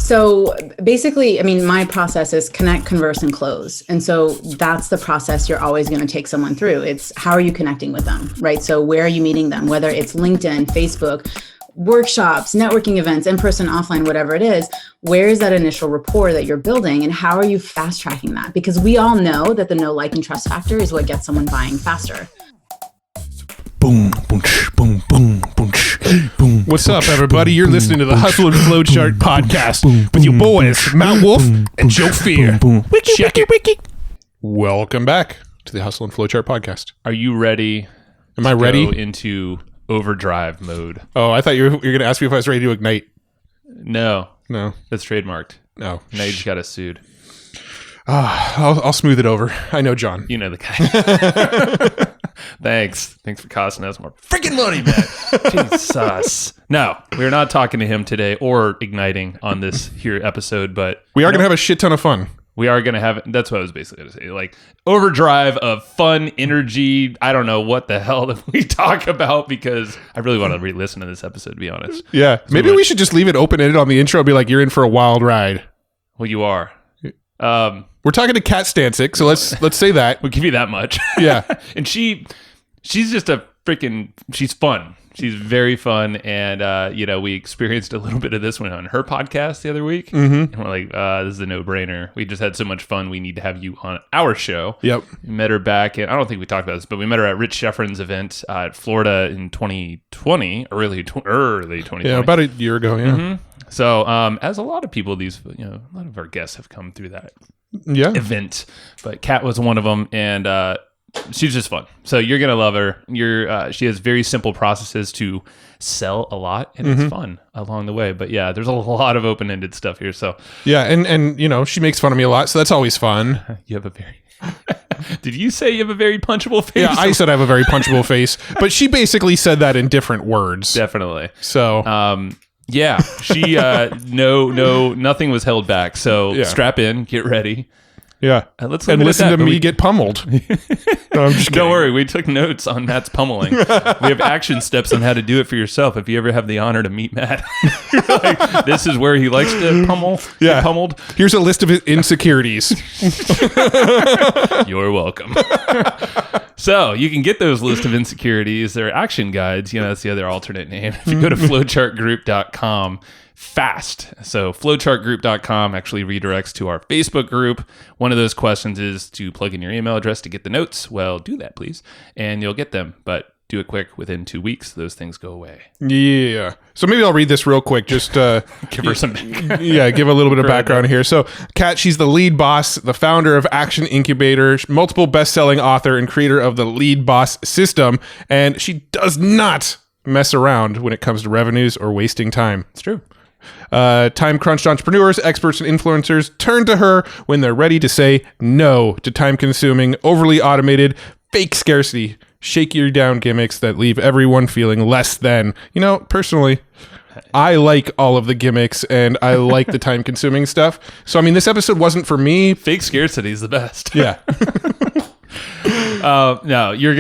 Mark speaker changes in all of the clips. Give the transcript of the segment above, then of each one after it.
Speaker 1: So basically, I mean, my process is connect, converse, and close. And so that's the process you're always going to take someone through. It's how are you connecting with them, right? So where are you meeting them, whether it's LinkedIn, Facebook, workshops, networking events, in-person, offline, whatever it is, where is that initial rapport that you're building and how are you fast tracking that? Because we all know that the know, like, and trust factor is what gets someone buying faster.
Speaker 2: Boom, boom, boom, boom, boom, boom. What's up, everybody? You're listening to the Hustle and Flowchart podcast with your boys, Matt Wolf and Joe Fier. Check it. Welcome back to the Hustle and Flowchart podcast.
Speaker 3: Are you ready?
Speaker 2: Am I ready?
Speaker 3: Go into overdrive mode.
Speaker 2: Oh, I thought you were going to ask me if I was ready to ignite.
Speaker 3: No, that's trademarked.
Speaker 2: No,
Speaker 3: now you just got us sued.
Speaker 2: I'll smooth it over. I know John.
Speaker 3: You know the guy. Thanks for costing us more freaking money, man. Jesus. No, we're not talking to him today or igniting on this here episode, but
Speaker 2: we are going to have a shit ton of fun.
Speaker 3: We are going to have, that's what I was basically going to say, like overdrive of fun, energy. I don't know what the hell that we talk about because I really want to re-listen to this episode, to be honest.
Speaker 2: Yeah. So maybe we should just leave it open-ended on the intro and be like, you're in for a wild ride.
Speaker 3: Well, you are.
Speaker 2: We're talking to Kat Stancik, so let's say that.
Speaker 3: We'll give you that much.
Speaker 2: Yeah.
Speaker 3: And she's just she's fun. She's very fun. And, we experienced a little bit of this one on her podcast the other week. Mm-hmm. And we're like, this is a no-brainer. We just had so much fun. We need to have you on our show.
Speaker 2: Yep.
Speaker 3: We met her back, and I don't think we talked about this, but we met her at Rich Sheffrin's event at Florida in 2020, early 2020.
Speaker 2: Yeah, about a year ago, yeah.
Speaker 3: Mm-hmm. So, as a lot of people, a lot of our guests have come through that event, but Kat was one of them, and she's just fun. So you're gonna love her. She has very simple processes to sell a lot, and it's fun along the way. But yeah, there's a lot of open-ended stuff here. So
Speaker 2: yeah, and she makes fun of me a lot, so that's always fun.
Speaker 3: You have a very Did you say you have a very punchable face?
Speaker 2: Yeah, I said I have a very punchable face, but she basically said that in different words.
Speaker 3: Definitely.
Speaker 2: So
Speaker 3: yeah, she nothing was held back. So strap in, get ready.
Speaker 2: Yeah,
Speaker 3: and
Speaker 2: listen to me get pummeled. No, I'm just
Speaker 3: Don't worry, we took notes on Matt's pummeling. We have action steps on how to do it for yourself. If you ever have the honor to meet Matt, like, this is where he likes to pummel. Yeah, get pummeled.
Speaker 2: Here's a list of his insecurities.
Speaker 3: You're welcome. So you can get those list of insecurities. They're action guides. That's the other alternate name. If you go to flowchartgroup.com. Fast. So flowchartgroup.com actually redirects to our Facebook group. One of those questions is to plug in your email address to get the notes. Well, do that, please. And you'll get them. But do it quick. Within 2 weeks, those things go away.
Speaker 2: Yeah. So maybe I'll read this real quick. Just
Speaker 3: give her some
Speaker 2: yeah, give a little bit of background here. So Kat, she's the lead boss, the founder of Action Incubator, multiple best-selling author and creator of the Lead Boss system. And she does not mess around when it comes to revenues or wasting time.
Speaker 3: It's true.
Speaker 2: Time-crunched entrepreneurs, experts, and influencers turn to her when they're ready to say no to time-consuming, overly automated, fake scarcity, shake-you-down gimmicks that leave everyone feeling less than. Personally, I like all of the gimmicks, and I like the time-consuming stuff. So, this episode wasn't for me.
Speaker 3: Fake scarcity is the best.
Speaker 2: Yeah.
Speaker 3: No, you're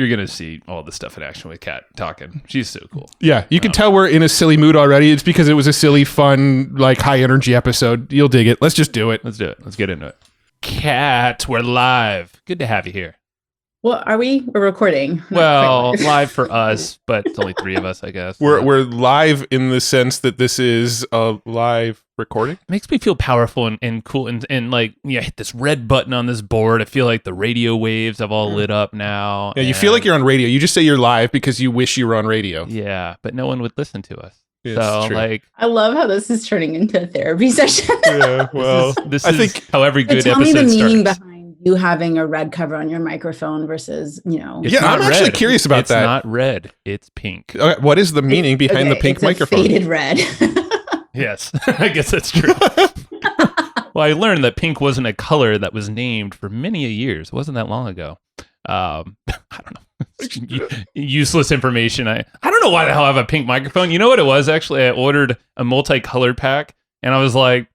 Speaker 3: gonna see all the stuff in action with Kat talking. She's so cool.
Speaker 2: Yeah, you can tell we're in a silly mood already. It's because it was a silly, fun, high energy episode. You'll dig it. Let's just do it.
Speaker 3: Let's do it. Let's get into it. Kat, we're live. Good to have you here.
Speaker 1: Well, we're recording.
Speaker 3: Well, live for us, but it's only 3 of us, I guess.
Speaker 2: We're live in the sense that this is a live recording.
Speaker 3: It makes me feel powerful and cool and hit this red button on this board. I feel like the radio waves have all lit up now.
Speaker 2: Yeah, you feel like you're on radio. You just say you're live because you wish you were on radio.
Speaker 3: Yeah, but no one would listen to us.
Speaker 2: Yeah,
Speaker 3: so
Speaker 1: I love how this is turning into a therapy session.
Speaker 2: Yeah, well,
Speaker 3: I think how every good
Speaker 1: tell
Speaker 3: episode
Speaker 1: me the meaning
Speaker 3: starts.
Speaker 1: behind you having a red cover on your microphone versus,
Speaker 3: It's
Speaker 2: yeah, I'm actually
Speaker 3: red.
Speaker 2: curious about that.
Speaker 3: It's not red. It's pink.
Speaker 2: Okay, what is the meaning behind the pink
Speaker 1: it's
Speaker 2: microphone?
Speaker 1: A faded red.
Speaker 3: Yes, I guess that's true. Well, I learned that pink wasn't a color that was named for many years. It wasn't that long ago. I don't know. Useless information. I don't know why the hell I have a pink microphone. You know what it was? Actually, I ordered a multicolored pack, and I was like,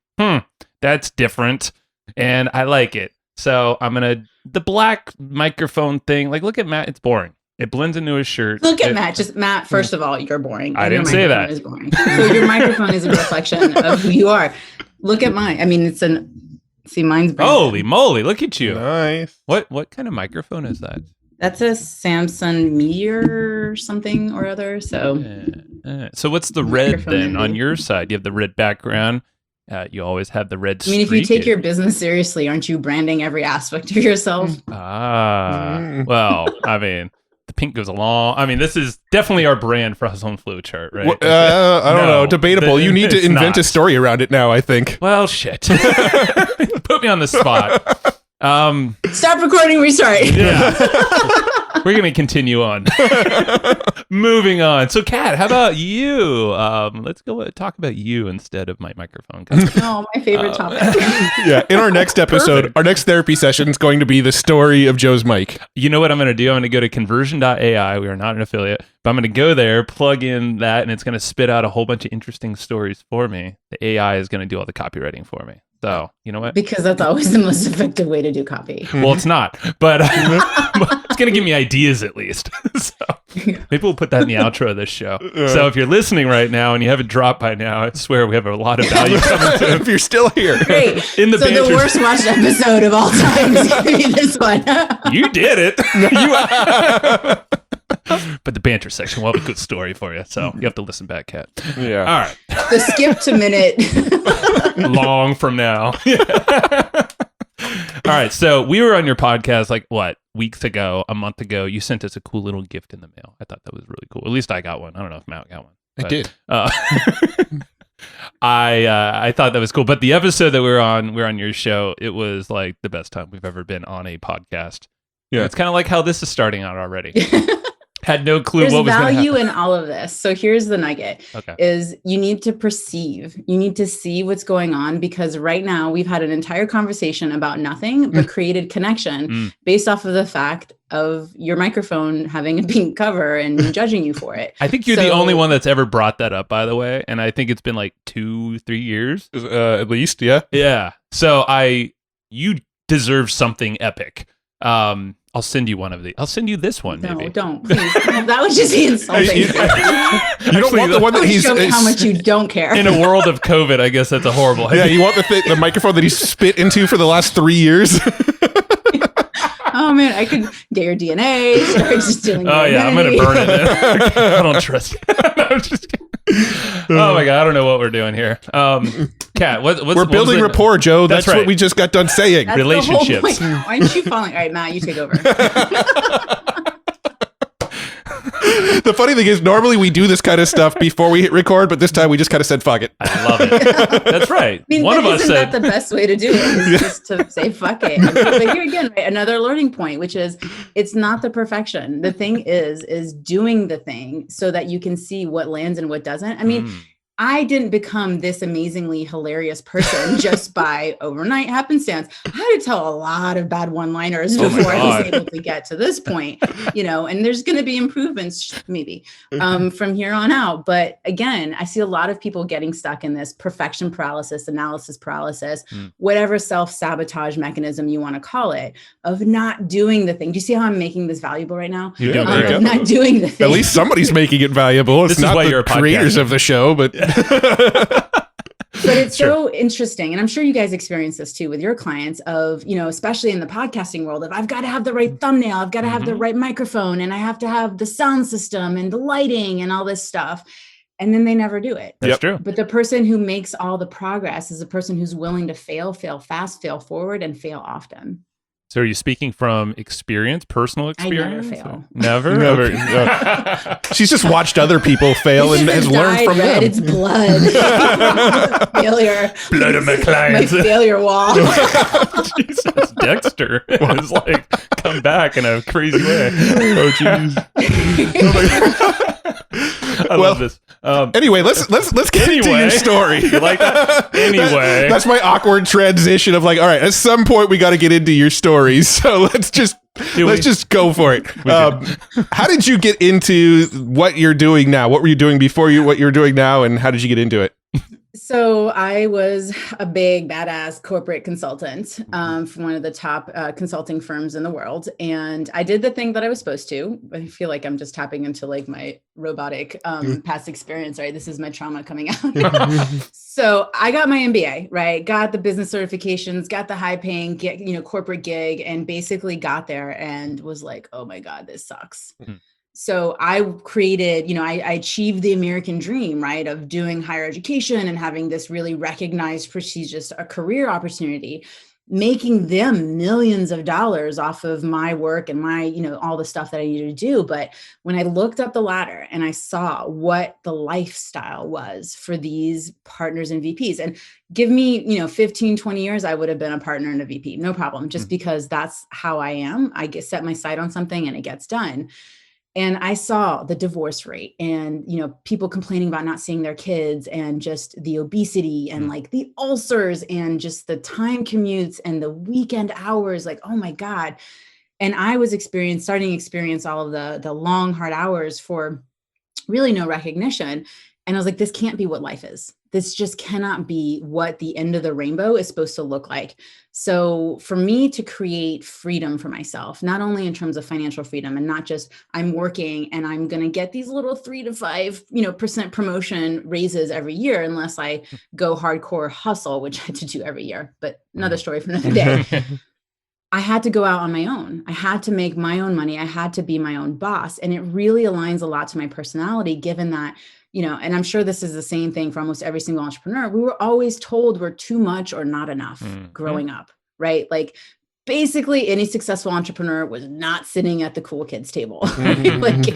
Speaker 3: that's different, and I like it. So I'm the black microphone thing. Look at Matt. It's boring. It blends into his shirt.
Speaker 1: Look at Matt. Just Matt, first of all, you're boring.
Speaker 3: I
Speaker 1: and
Speaker 3: didn't
Speaker 1: your
Speaker 3: say
Speaker 1: microphone
Speaker 3: that.
Speaker 1: Is boring. So your microphone is a reflection of who you are. Look at mine. I mean, see, mine's brand
Speaker 3: Holy moly, look at you.
Speaker 2: Nice.
Speaker 3: What kind of microphone is that?
Speaker 1: That's a Samsung Meteor or something or other. So
Speaker 3: So what's the red
Speaker 1: Microphone
Speaker 3: then on
Speaker 1: envy.
Speaker 3: your side? You have the red background. You always have the red
Speaker 1: I mean, if you
Speaker 3: streak.
Speaker 1: take your business seriously, aren't you branding every aspect of yourself?
Speaker 3: Well, I mean, the pink goes along. I mean, this is definitely our brand for us on Flowchart, right?
Speaker 2: I don't know. Debatable. You need to
Speaker 3: it's
Speaker 2: invent
Speaker 3: not.
Speaker 2: a story around it now, I think.
Speaker 3: Well, shit. Put me on the spot.
Speaker 1: Stop recording, restart.
Speaker 3: Yeah. We're going to continue on. Moving on. So, Kat, how about you? Let's go talk about you instead of my microphone.
Speaker 1: Oh, my favorite topic.
Speaker 2: Yeah. In our next episode,
Speaker 3: Perfect.
Speaker 2: our next therapy session is going to be the story of Joe's mic.
Speaker 3: You know what I'm going to do? I'm going to go to conversion.ai. We are not an affiliate, but I'm going to go there, plug in that, and it's going to spit out a whole bunch of interesting stories for me. The AI is going to do all the copywriting for me. So, you know what?
Speaker 1: Because that's always the most effective way to do copy.
Speaker 3: Well, it's not, but it's going to give me ideas at least. So maybe we'll put that in the outro of this show. So if you're listening right now and you haven't dropped by now, I swear we have a lot of value coming to
Speaker 2: If you're still here.
Speaker 1: Great.
Speaker 3: In the
Speaker 1: so
Speaker 3: banter.
Speaker 1: the worst watched episode of all time is going to be this one.
Speaker 3: You did it. But the banter section will have a good story for you. So you have to listen back, Kat.
Speaker 2: Yeah.
Speaker 3: All right.
Speaker 1: The skip to minute.
Speaker 3: Long from now. All right. So we were on your podcast weeks ago, a month ago. You sent us a cool little gift in the mail. I thought that was really cool. At least I got one. I don't know if Matt got one.
Speaker 2: I did.
Speaker 3: I thought that was cool. But the episode that we're on your show, it was like the best time we've ever been on a podcast.
Speaker 2: Yeah.
Speaker 3: It's kind of like how this is starting out already. Had no clue
Speaker 1: There's
Speaker 3: what was going to
Speaker 1: value
Speaker 3: happen.
Speaker 1: in all of this. So here's the nugget
Speaker 3: Okay.
Speaker 1: is you need to perceive, you need to see what's going on, because right now we've had an entire conversation about nothing but created connection based off of the fact of your microphone having a pink cover and me judging you for it.
Speaker 3: I think you're the only one that's ever brought that up, by the way. And I think it's been like 2-3 years.
Speaker 2: At least, yeah.
Speaker 3: Yeah. So you deserve something epic. I'll send you one of these. I'll send you this one,
Speaker 1: No,
Speaker 3: maybe.
Speaker 1: don't, please. No, that would just be insulting.
Speaker 2: You don't want the one that
Speaker 1: That would
Speaker 2: he's...
Speaker 1: show me how much you don't care.
Speaker 3: In a world of COVID, I guess that's a horrible idea.
Speaker 2: Yeah, you want the microphone that he's spit into for the last 3 years?
Speaker 1: Oh man, I could get your DNA, start just dealing with
Speaker 3: Oh yeah, I'm gonna
Speaker 1: identity.
Speaker 3: burn it. I don't trust you. No, I'm just kidding. Oh my god, I don't know what we're doing here. Kat,
Speaker 2: We're building rapport, Joe. That's
Speaker 3: right.
Speaker 2: what we just got done saying.
Speaker 1: That's the whole
Speaker 3: relationships.
Speaker 1: point. Why aren't you following? All right, Matt, you take over.
Speaker 2: The funny thing is, normally we do this kind of stuff before we hit record, but this time we just kind of said, fuck it.
Speaker 3: I love it. That's right.
Speaker 1: I mean,
Speaker 3: One of us
Speaker 1: isn't
Speaker 3: said
Speaker 1: that the best way to do it? Is just to say fuck it. But here again, right, another learning point, which is it's not the perfection. The thing is doing the thing so that you can see what lands and what doesn't. I mean, I didn't become this amazingly hilarious person just by overnight happenstance. I had to tell a lot of bad one-liners before I was able to get to this point, and there's going to be improvements maybe from here on out. But again, I see a lot of people getting stuck in this perfection paralysis, analysis paralysis, whatever self-sabotage mechanism you want to call it, of not doing the thing. Do you see how I'm making this valuable right now?
Speaker 3: You're doing
Speaker 2: there you
Speaker 3: great.
Speaker 2: go.
Speaker 1: Not doing the thing.
Speaker 2: At least somebody's making it valuable. It's
Speaker 3: This is
Speaker 2: not
Speaker 3: why
Speaker 2: the
Speaker 3: you're a
Speaker 2: creators
Speaker 3: podcaster.
Speaker 2: of the show, but
Speaker 1: But it's so interesting. And I'm sure you guys experience this too with your clients of, especially in the podcasting world, of I've got to have the right thumbnail, I've got to have the right microphone, and I have to have the sound system and the lighting and all this stuff. And then they never do it.
Speaker 3: That's true.
Speaker 1: But the person who makes all the progress is the person who's willing to fail fast, fail forward, and fail often.
Speaker 3: So are you speaking from experience, personal experience?
Speaker 1: I never fail.
Speaker 3: Never?
Speaker 2: Never.
Speaker 3: Okay.
Speaker 2: she's just watched other people fail and has learned from them.
Speaker 1: It's blood. Failure.
Speaker 3: Blood of my
Speaker 1: My
Speaker 3: clients.
Speaker 1: failure wall.
Speaker 3: Jesus, Dexter is like come back in a crazy way.
Speaker 2: Oh, jeez.
Speaker 3: I love this.
Speaker 2: Anyway, let's get into
Speaker 3: Anyway.
Speaker 2: your story.
Speaker 3: You like that? Anyway.
Speaker 2: That's my awkward transition of like, all right, at some point we got to get into your stories. So let's just go for it. How did you get into what you're doing now? What were you doing before what you're doing now, and how did you get into it?
Speaker 1: So I was a big badass corporate consultant from one of the top consulting firms in the world. And I did the thing that I was supposed to. I feel like I'm just tapping into like my robotic past experience, right? This is my trauma coming out. So I got my MBA, right? Got the business certifications, got the high paying, corporate gig, and basically got there and was like, oh my God, this sucks. So I created, I achieved the American dream, right, of doing higher education and having this really recognized, prestigious a career opportunity, making them millions of dollars off of my work and my, all the stuff that I needed to do. But when I looked up the ladder and I saw what the lifestyle was for these partners and VPs, and give me, 15, 20 years, I would have been a partner and a VP, no problem, just because that's how I am. I set my sight on something and it gets done. And I saw the divorce rate and, people complaining about not seeing their kids and just the obesity and like the ulcers and just the time commutes and the weekend hours, like, oh my God. And I was starting to experience all of the long, hard hours for really no recognition. And I was like, this can't be what life is. This just cannot be what the end of the rainbow is supposed to look like. So for me to create freedom for myself, not only in terms of financial freedom and not just I'm working and I'm going to get these little 3 to 5% promotion raises every year, unless I go hardcore hustle, which I had to do every year, but another story for another day. I had to go out on my own. I had to make my own money. I had to be my own boss. And it really aligns a lot to my personality, given that, and I'm sure this is the same thing for almost every single entrepreneur. We were always told we're too much or not enough growing up, right? Like basically any successful entrepreneur was not sitting at the cool kids table. Like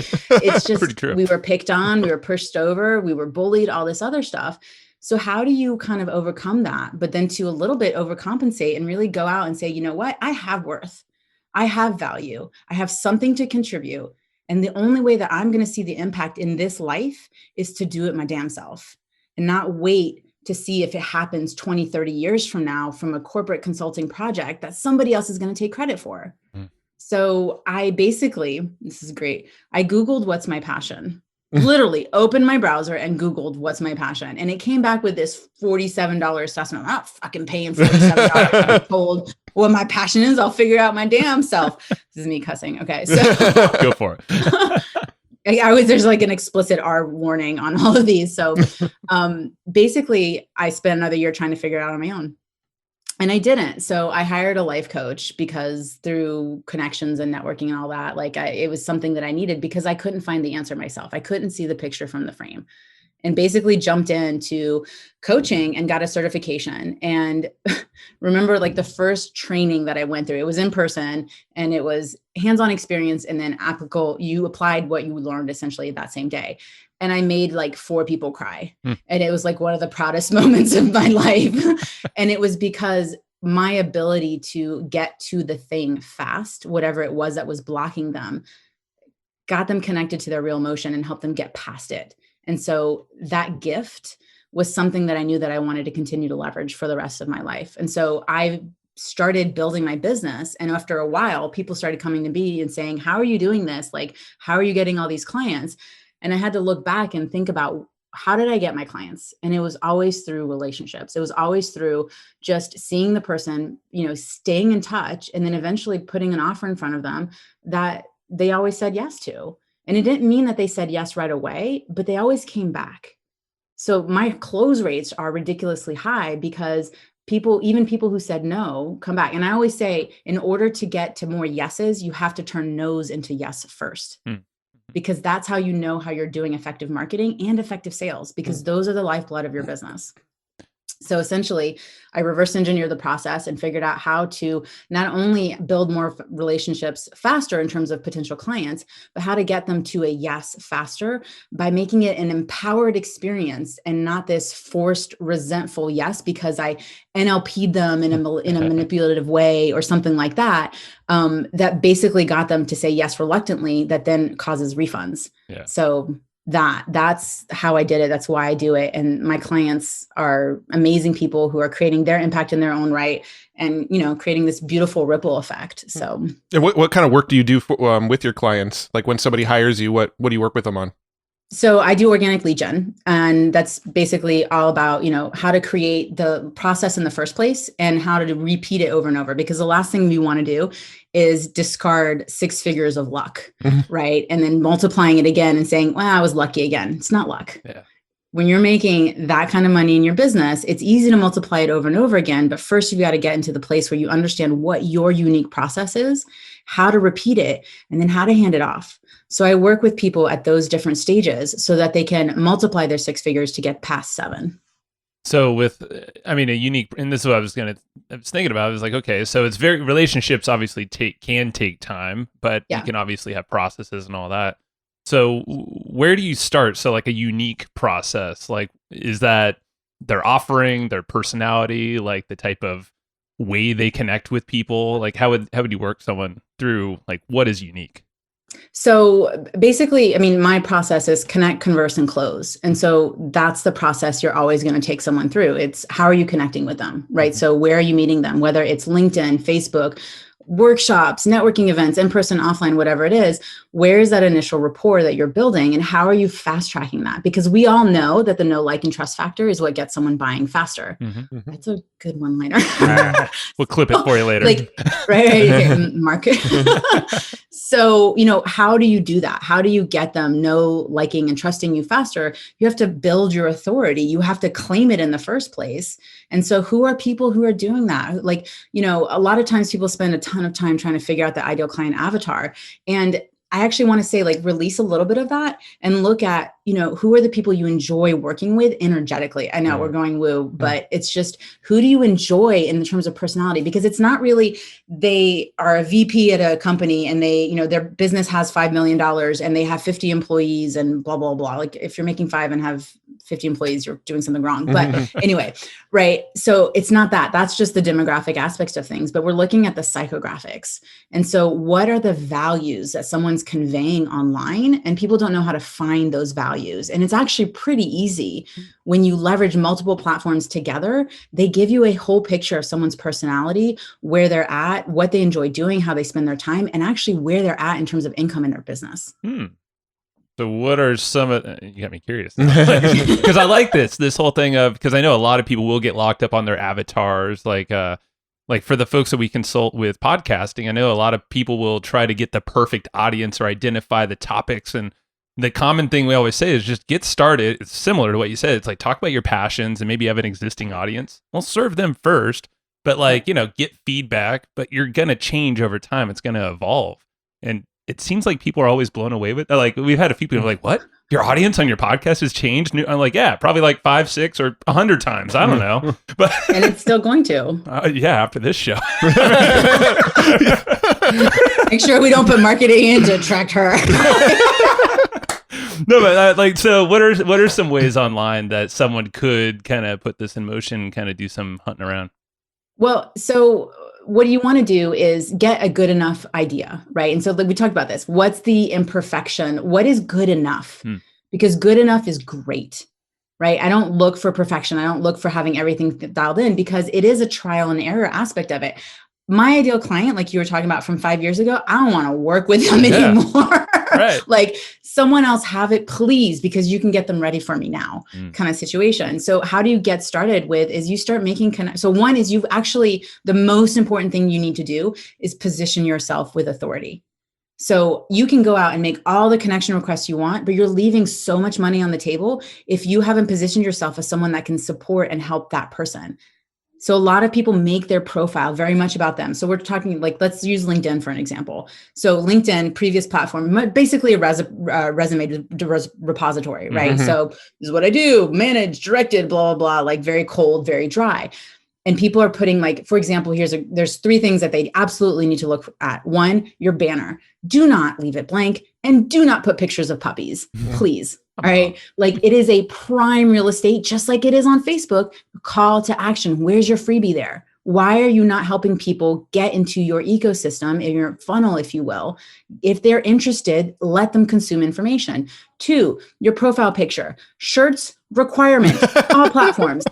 Speaker 1: it's just, we were picked on, we were pushed over, we were bullied, all this other stuff. So how do you kind of overcome that, but then to a little bit overcompensate and really go out and say, you know what, I have worth, I have value, I have something to contribute. And the only way that I'm going to see the impact in this life is to do it my damn self and not wait to see if it happens 20, 30 years from now from a corporate consulting project that somebody else is going to take credit for. So I basically, this is great, I Googled what's my passion. Literally opened my browser and Googled what's my passion. And it came back with this $47 assessment. I'm not fucking paying $47. I'm told what my passion is. I'll figure out my damn self. This is me cussing. Okay. So
Speaker 3: go for it.
Speaker 1: There's like an explicit R warning on all of these. So basically I spent another year trying to figure it out on my own. And I didn't. So I hired a life coach because through connections and networking and all that, it was something that I needed because I couldn't find the answer myself. I couldn't see the picture from the frame, and basically jumped into coaching and got a certification. And remember the first training that I went through, it was in person and it was hands-on experience and then applicable. You applied what you learned essentially that same day. And I made 4 people cry. And it was one of the proudest moments of my life. And it was because my ability to get to the thing fast, whatever it was that was blocking them, got them connected to their real emotion and helped them get past it. And so that gift was something that I knew that I wanted to continue to leverage for the rest of my life. And so I started building my business. And after a while, people started coming to me and saying, how are you doing this? How are you getting all these clients? And I had to look back and think about, how did I get my clients? And it was always through relationships. It was always through just seeing the person, staying in touch, and then eventually putting an offer in front of them that they always said yes to. And it didn't mean that they said yes right away, but they always came back. So my close rates are ridiculously high because even people who said no, come back. And I always say, in order to get to more yeses, you have to turn no's into yes first. Because that's how you know how you're doing effective marketing and effective sales, because those are the lifeblood of your business. So essentially, I reverse engineered the process and figured out how to not only build more relationships faster in terms of potential clients, but how to get them to a yes faster by making it an empowered experience and not this forced, resentful yes because I NLP'd them in a manipulative way or something like that. That basically got them to say yes reluctantly, that then causes refunds. Yeah. So that's how I did it. That's why I do it. And my clients are amazing people who are creating their impact in their own right and, creating this beautiful ripple effect. So
Speaker 2: and what kind of work do you do with your clients? Like when somebody hires you, what do you work with them on?
Speaker 1: So I do organic lead gen, and that's basically all about, how to create the process in the first place and how to repeat it over and over, because the last thing we want to do is discard 6 figures of luck, right? And then multiplying it again and saying, well, I was lucky again. It's not luck.
Speaker 3: Yeah.
Speaker 1: When you're making that kind of money in your business, it's easy to multiply it over and over again. But first, you've got to get into the place where you understand what your unique process is, how to repeat it, and then how to hand it off. So I work with people at those different stages so that they can multiply their 6 figures to get past 7.
Speaker 3: So a unique, and this is what I was thinking about. I was like, okay, so it's relationships obviously can take time, but you can obviously have processes and all that. So where do you start? So like a unique process, like, is that their offering, their personality, like the type of way they connect with people? Like how would you work someone through, like, what is unique?
Speaker 1: So basically, my process is connect, converse, and close. And so that's the process you're always going to take someone through. It's how are you connecting with them, right? So where are you meeting them, whether it's LinkedIn, Facebook, workshops, networking events, in-person, offline, whatever it is, where is that initial rapport that you're building, and how are you fast tracking that? Because we all know that the know, like, and trust factor is what gets someone buying faster. That's a good one later.
Speaker 3: We'll clip it for you later.
Speaker 1: Right, mark it. So, how do you do that? How do you get them know, liking, and trusting you faster? You have to build your authority. You have to claim it in the first place. And so who are people who are doing that? Like, a lot of times people spend a ton of time trying to figure out the ideal client avatar. And I actually want to say, like, release a little bit of that and look at, who are the people you enjoy working with energetically. I know we're going woo, but it's just, who do you enjoy in terms of personality? Because it's not really, they are a VP at a company and they, their business has $5 million and they have 50 employees and blah, blah, blah. Like, if you're making 5 and have 50 employees, you're doing something wrong. But anyway, right. So it's not that. That's just the demographic aspects of things, but we're looking at the psychographics. And so what are the values that someone's conveying online? And people don't know how to find those values. And it's actually pretty easy when you leverage multiple platforms together. They give you a whole picture of someone's personality, where they're at, what they enjoy doing, how they spend their time, and actually where they're at in terms of income in their business.
Speaker 3: So what are some of, you got me curious, because I like this whole thing of, because I know a lot of people will get locked up on their avatars, like for the folks that we consult with podcasting, I know a lot of people will try to get the perfect audience or identify the topics. And the common thing we always say is just get started. It's similar to what you said. It's like, talk about your passions and maybe have an existing audience. Well, serve them first, but get feedback, but you're going to change over time. It's going to evolve. And it seems like people are always blown away with it. Like, we've had a few people like, what? Your audience on your podcast has changed? I'm like, yeah, probably like 5, 6, or 100 times. I don't know. But
Speaker 1: and it's still going to.
Speaker 3: Yeah, after this show.
Speaker 1: Make sure we don't put marketing in to attract her.
Speaker 3: No, but so what are some ways online that someone could kind of put this in motion, kind of do some hunting around?
Speaker 1: Well, so what you want to do is get a good enough idea, right? And so we talked about this. What's the imperfection? What is good enough? Because good enough is great, right? I don't look for perfection. I don't look for having everything dialed in, because it is a trial and error aspect of it. My ideal client, like you were talking about from 5 years ago, I don't want to work with them anymore. Right. Like, someone else have it, please, because you can get them ready for me now, kind of situation. So how do you get started with is you start making so one is the most important thing you need to do is position yourself with authority. So you can go out and make all the connection requests you want, but you're leaving so much money on the table if you haven't positioned yourself as someone that can support and help that person. So a lot of people make their profile very much about them. So we're talking, like, let's use LinkedIn for an example. So LinkedIn, previous platform, basically a resume repository, right? So this is what I do, managed, directed, blah, blah, blah, like very cold, very dry. And people are putting, like, for example, there's 3 things that they absolutely need to look at. 1, your banner. Do not leave it blank, and do not put pictures of puppies, please. All right. Like, it is a prime real estate, just like it is on Facebook. Call to action. Where's your freebie there? Why are you not helping people get into your ecosystem, in your funnel, if you will? If they're interested, let them consume information. 2, your profile picture. Shirts, requirement, all platforms.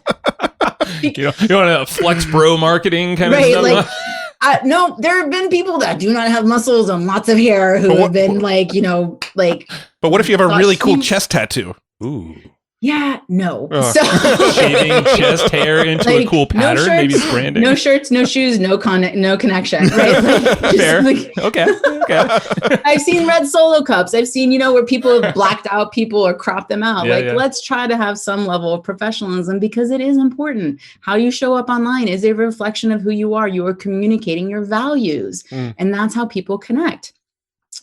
Speaker 3: You want a flex bro marketing kind of stuff?
Speaker 1: Like, no, there have been people that do not have muscles and lots of hair who have been
Speaker 2: But what if you have a
Speaker 1: thought
Speaker 2: really cool
Speaker 1: he-
Speaker 2: chest tattoo?
Speaker 3: Ooh.
Speaker 1: Yeah, no.
Speaker 2: Oh.
Speaker 1: So
Speaker 3: Shaving chest hair into a
Speaker 1: Like,
Speaker 3: cool
Speaker 1: no
Speaker 3: pattern.
Speaker 1: shirts,
Speaker 3: Maybe it's branding.
Speaker 1: no shirts, no shoes, no connection. Right? Like, just
Speaker 3: Fair.
Speaker 1: like-
Speaker 3: Okay.
Speaker 1: I've seen red Solo cups. I've seen, where people have blacked out people or cropped them out.
Speaker 3: Yeah,
Speaker 1: like,
Speaker 3: yeah.
Speaker 1: let's try to have some level of professionalism because it is important. How you show up online is a reflection of who you are. You are communicating your values, and that's how people connect.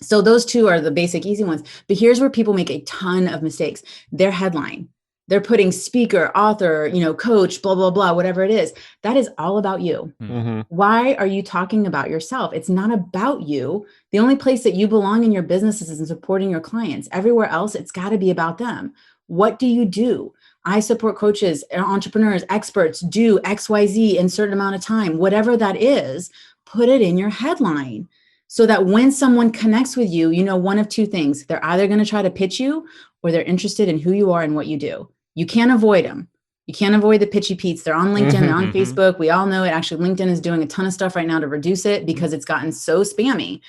Speaker 1: So those two are the basic easy ones. But here's where people make a ton of mistakes. Their headline. They're putting speaker, author, coach, blah, blah, blah, whatever it is. That is all about you.
Speaker 2: Mm-hmm.
Speaker 1: Why are you talking about yourself? It's not about you. The only place that you belong in your business is in supporting your clients. Everywhere else, it's got to be about them. What do you do? I support coaches, entrepreneurs, experts, do XYZ in a certain amount of time. Whatever that is, put it in your headline so that when someone connects with you, one of two things. They're either going to try to pitch you or they're interested in who you are and what you do. You can't avoid them. You can't avoid the pitchy Pete's. They're on LinkedIn, they're on Facebook. We all know it. Actually, LinkedIn is doing a ton of stuff right now to reduce it because it's gotten so spammy.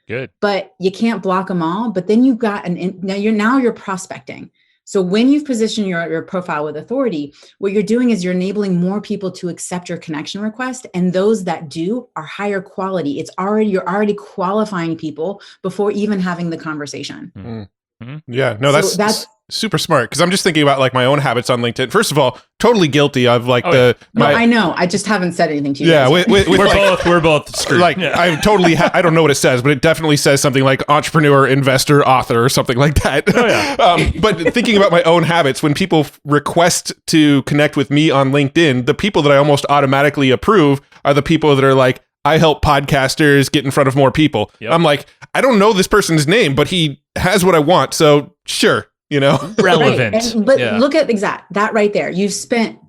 Speaker 3: Good.
Speaker 1: But you can't block them all. But then you've got now you're prospecting. So when you've positioned your profile with authority, what you're doing is you're enabling more people to accept your connection request. And those that do are higher quality. You're already qualifying people before even having the conversation.
Speaker 2: Mm-hmm. Yeah, no,
Speaker 1: So
Speaker 2: that's super smart because I'm just thinking about like my own habits on LinkedIn. First of all, totally guilty of like
Speaker 1: I know. I just haven't said anything to you.
Speaker 2: Yeah,
Speaker 1: guys.
Speaker 3: we're both screwed.
Speaker 2: Like I totally, I don't know what it says, but it definitely says something like entrepreneur, investor, author, or something like that.
Speaker 3: Oh, yeah.
Speaker 2: But thinking about my own habits, when people request to connect with me on LinkedIn, the people that I almost automatically approve are the people that are like, I help podcasters get in front of more people. Yep. I'm like, I don't know this person's name, but he has what I want. So sure, relevant.
Speaker 1: Right. But look at that right there. You've spent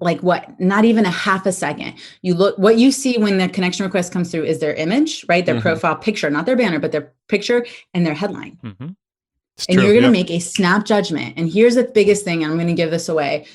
Speaker 1: not even a half a second. What you see when the connection request comes through is their image, right? Their profile picture, not their banner, but their picture and their headline.
Speaker 3: Mm-hmm.
Speaker 1: And you're going to make a snap judgment. And here's the biggest thing. I'm going to give this away.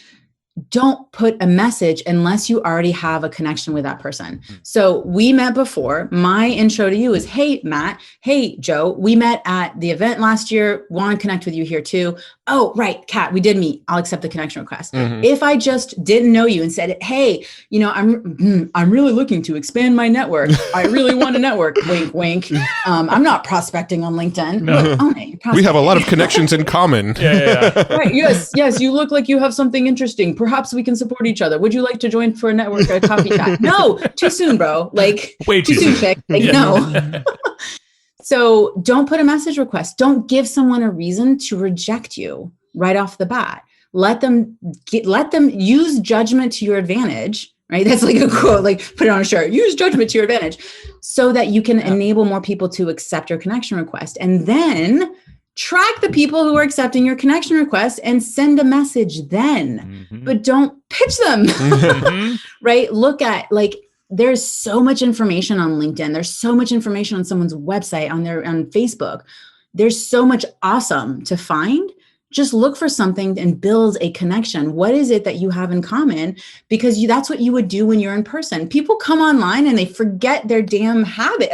Speaker 1: Don't put a message unless you already have a connection with that person. So we met before. My intro to you is, hey, Matt. Hey, Joe. We met at the event last year. Want to connect with you here too. Oh, right, Kat, we did meet. I'll accept the connection request. If I just didn't know you and said, hey, I'm really looking to expand my network. I really want to network. Wink, wink. I'm not prospecting on LinkedIn.
Speaker 2: No. Look, we have a lot of connections in common.
Speaker 3: Yeah.
Speaker 1: Right. Yes. You look like you have something interesting. Perhaps we can support each other. Would you like to join for a coffee chat? No, too soon, bro. Like
Speaker 3: way too
Speaker 1: soon, chick. No. So don't put a message request. Don't give someone a reason to reject you right off the bat. Let them use judgment to your advantage. Right. That's like a quote, like put it on a shirt, use judgment to your advantage so that you can enable more people to accept your connection request. And then track the people who are accepting your connection request and send a message then, but don't pitch them, right? Look at there's so much information on LinkedIn. There's so much information on someone's website, on Facebook. There's so much awesome to find. Just look for something and build a connection. What is it that you have in common? Because that's what you would do when you're in person. People come online and they forget their damn habit.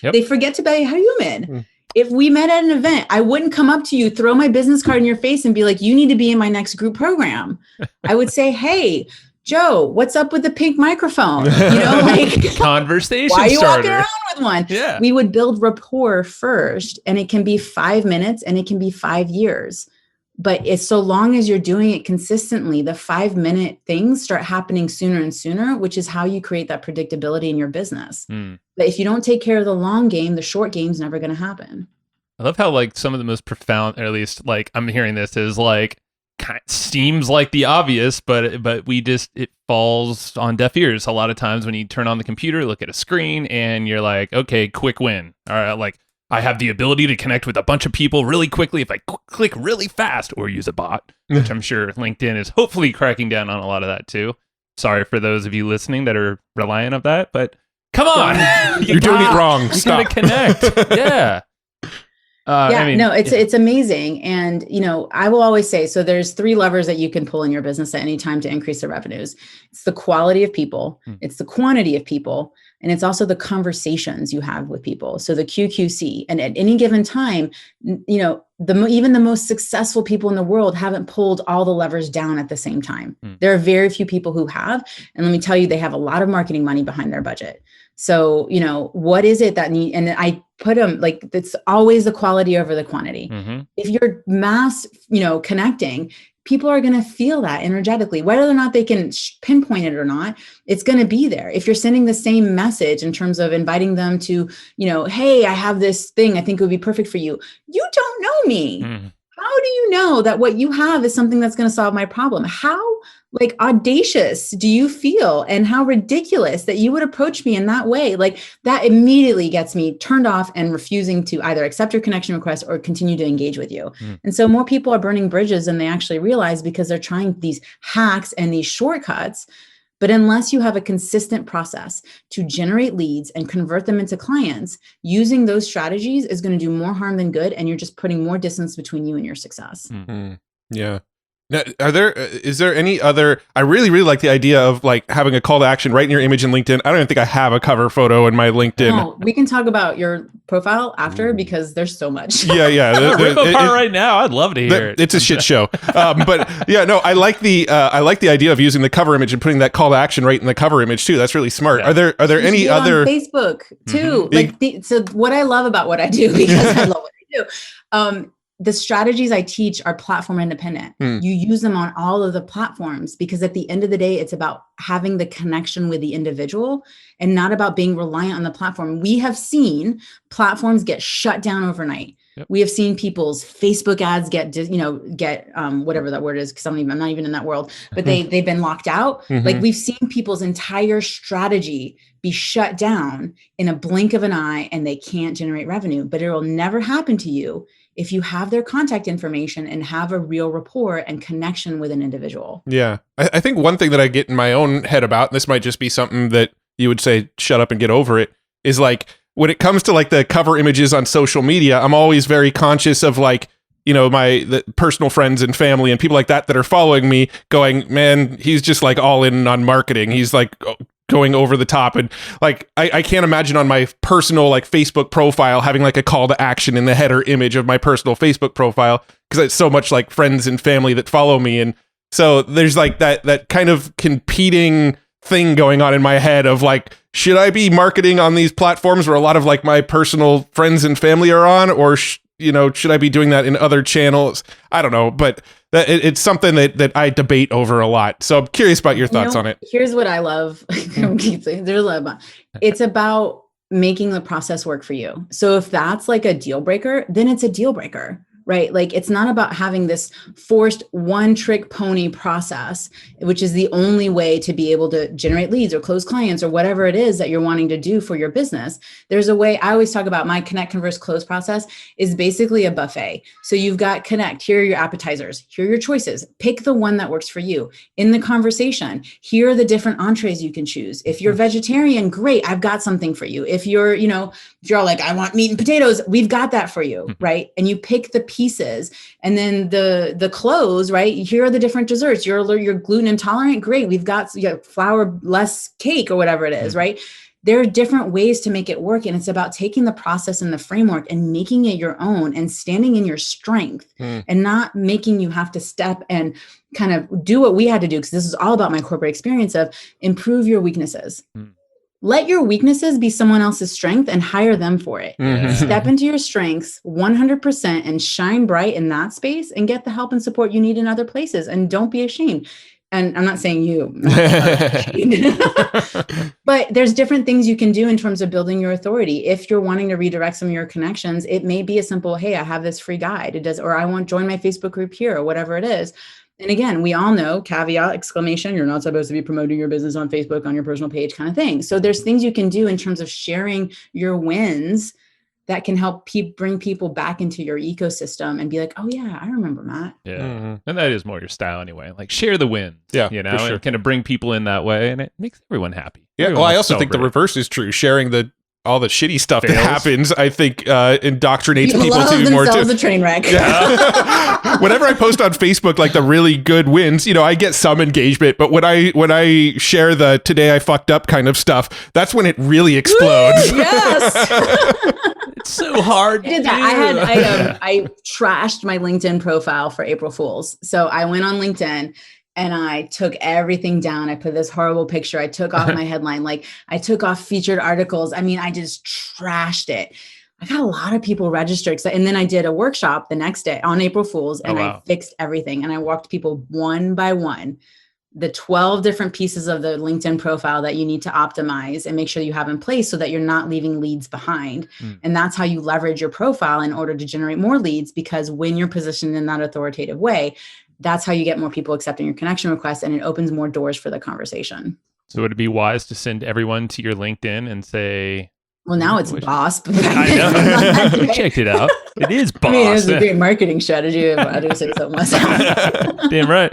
Speaker 1: They forget to be human. If we met at an event, I wouldn't come up to you, throw my business card in your face and be like, you need to be in my next group program. I would say, hey, Joe, what's up with the pink microphone?
Speaker 3: Conversation
Speaker 1: why are you
Speaker 3: starter.
Speaker 1: walking around with one?
Speaker 3: Yeah.
Speaker 1: We would build rapport first, and it can be 5 minutes and it can be 5 years. But it's so long as you're doing it consistently, the 5-minute things start happening sooner and sooner, which is how you create that predictability in your business. But if you don't take care of the long game, the short game's never going to happen.
Speaker 3: I love how some of the most profound, or at least I'm hearing this, is kind of seems like the obvious, but it falls on deaf ears a lot of times when you turn on the computer, look at a screen, and you're like, okay, quick win. All right, I have the ability to connect with a bunch of people really quickly if I click really fast or use a bot, which I'm sure LinkedIn is hopefully cracking down on a lot of that too. Sorry for those of you listening that are reliant on that, but come on,
Speaker 2: you're doing it wrong.
Speaker 3: You gotta connect. Yeah.
Speaker 1: It's amazing. And, I will always say, so there's 3 levers that you can pull in your business at any time to increase the revenues. It's the quality of people, it's the quantity of people, and it's also the conversations you have with people. So the QQC, and at any given time, even the most successful people in the world haven't pulled all the levers down at the same time. There are very few people who have. And let me tell you, they have a lot of marketing money behind their budget. So, what is it that need, and I put them like, it's always the quality over the quantity. If you're mass, connecting, people are going to feel that energetically, whether or not they can pinpoint it or not, it's going to be there. If you're sending the same message in terms of inviting them to, hey, I have this thing I think it would be perfect for you. You don't know me. How do you know that what you have is something that's going to solve my problem? How audacious do you feel, and how ridiculous that you would approach me in that way? Like, that immediately gets me turned off and refusing to either accept your connection request or continue to engage with you. And so more people are burning bridges than they actually realize, because they're trying these hacks and these shortcuts. But unless you have a consistent process to generate leads and convert them into clients, using those strategies is going to do more harm than good. And you're just putting more distance between you and your success.
Speaker 2: Yeah. Now, is there any other, I really, really like the idea of having a call to action right in your image in LinkedIn. I don't even think I have a cover photo in my LinkedIn.
Speaker 1: No, we can talk about your profile after, because there's so much.
Speaker 2: Yeah.
Speaker 3: Rip apart right now. I'd love to hear it.
Speaker 2: It's a shit show. But yeah, no, I like the idea of using the cover image and putting that call to action right in the cover image too. That's really smart. Yeah. Are there any other
Speaker 1: on Facebook too? So what I love about what I do, because I love what I do. The strategies I teach are platform independent. You use them on all of the platforms, because at the end of the day, it's about having the connection with the individual and not about being reliant on the platform. We have seen platforms get shut down overnight. Yep. We have seen people's Facebook ads get whatever that word is, because I'm not even in that world, but they've been locked out. Like, we've seen people's entire strategy be shut down in a blink of an eye, and they can't generate revenue. But it will never happen to you if you have their contact information and have a real rapport and connection with an individual. Yeah.
Speaker 2: I think one thing that I get in my own head about, and this might just be something that you would say, shut up and get over it, is when it comes to the cover images on social media, I'm always very conscious of the personal friends and family and people like that are following me going, man, he's just all in on marketing. He's going over the top. And I can't imagine on my personal Facebook profile having a call to action in the header image of my personal Facebook profile, because it's so much friends and family that follow me. And so there's that kind of competing thing going on in my head of should I be marketing on these platforms where a lot of my personal friends and family are on, or should I be doing that in other channels? I don't know, but it's something that I debate over a lot. So I'm curious about your thoughts on it.
Speaker 1: Here's what I love. It's about making the process work for you. So if that's a deal breaker, then it's a deal breaker. Right? It's not about having this forced one-trick pony process, which is the only way to be able to generate leads or close clients or whatever it is that you're wanting to do for your business. There's a way. I always talk about my connect, converse, close process is basically a buffet. So you've got connect. Here are your appetizers. Here are your choices. Pick the one that works for you. In the conversation, here are the different entrees you can choose. If you're vegetarian, great. I've got something for you. If you're, if you're all I want meat and potatoes, we've got that for you. Right? And you pick the pieces, and then the close, right? Here are the different desserts. You're gluten intolerant. Great. We've got flour less cake or whatever it is, right? There are different ways to make it work. And it's about taking the process and the framework and making it your own and standing in your strength and not making you have to step and kind of do what we had to do. Because this is all about my corporate experience of improve your weaknesses. Let your weaknesses be someone else's strength and hire them for it. Step into your strengths 100% and shine bright in that space and get the help and support you need in other places. And don't be ashamed. And I'm not saying you, but there's different things you can do in terms of building your authority. If you're wanting to redirect some of your connections, it may be a simple, hey, I have this free guide. It does, or I want to join my Facebook group here or whatever it is. And again, we all know, caveat, exclamation, you're not supposed to be promoting your business on Facebook on your personal page kind of thing. So there's things you can do in terms of sharing your wins that can help bring people back into your ecosystem and be like, oh yeah, I remember Matt.
Speaker 3: Yeah. And that is more your style anyway. Share the wins.
Speaker 2: Yeah.
Speaker 3: For sure. And kind of bring people in that way, and it makes everyone happy.
Speaker 2: Yeah. Well, I also think the reverse is true. Sharing the all the shitty stuff that
Speaker 3: Fails.
Speaker 2: happens, I think indoctrinates
Speaker 1: People
Speaker 2: people
Speaker 1: love
Speaker 2: to more
Speaker 1: themselves
Speaker 2: too.
Speaker 1: a train wreck.
Speaker 2: Whenever I post on Facebook like the really good wins, I get some engagement, but when I share the today I fucked up kind of stuff, that's when it really explodes.
Speaker 1: Woo, yes.
Speaker 3: It's so hard.
Speaker 1: I did that. I trashed my LinkedIn profile for April Fools. So I went on LinkedIn and I took everything down. I put this horrible picture. I took off my headline. Like I took off featured articles. I mean, I just trashed it. I got a lot of people registered. And then I did a workshop the next day on April Fools and I fixed everything. And I walked people one by one, the 12 different pieces of the LinkedIn profile that you need to optimize and make sure you have in place so that you're not leaving leads behind. And that's how you leverage your profile in order to generate more leads, because when you're positioned in that authoritative way, that's how you get more people accepting your connection requests, and it opens more doors for the conversation.
Speaker 3: So would it be wise to send everyone to your LinkedIn and say,
Speaker 1: well, now it's Boss.
Speaker 3: I know. You checked it out. It is Boss.
Speaker 1: I mean, it's a great marketing strategy if I do say so myself.
Speaker 3: Damn right.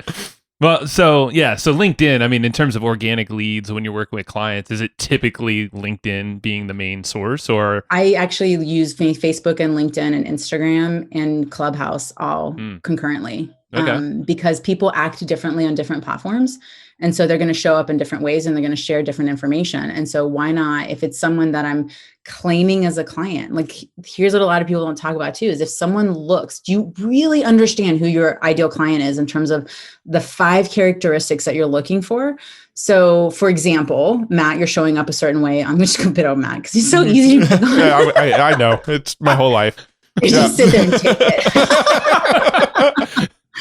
Speaker 3: Well, so LinkedIn, I mean, in terms of organic leads, when you're working with clients, is it typically LinkedIn being the main source, or? I
Speaker 1: actually use Facebook and LinkedIn and Instagram and Clubhouse all concurrently.
Speaker 3: Okay.
Speaker 1: Because people act differently on different platforms. And so they're going to show up in different ways and they're going to share different information. And so why not, if it's someone that I'm claiming as a client, like here's what a lot of people don't talk about too, is if someone looks, do you really understand who your ideal client is in terms of the 5 characteristics that you're looking for? So for example, Matt, you're showing up a certain way. I'm just going to put out Matt because he's so easy to
Speaker 2: Yeah, I know. It's my whole life.
Speaker 1: You just sit there and take it.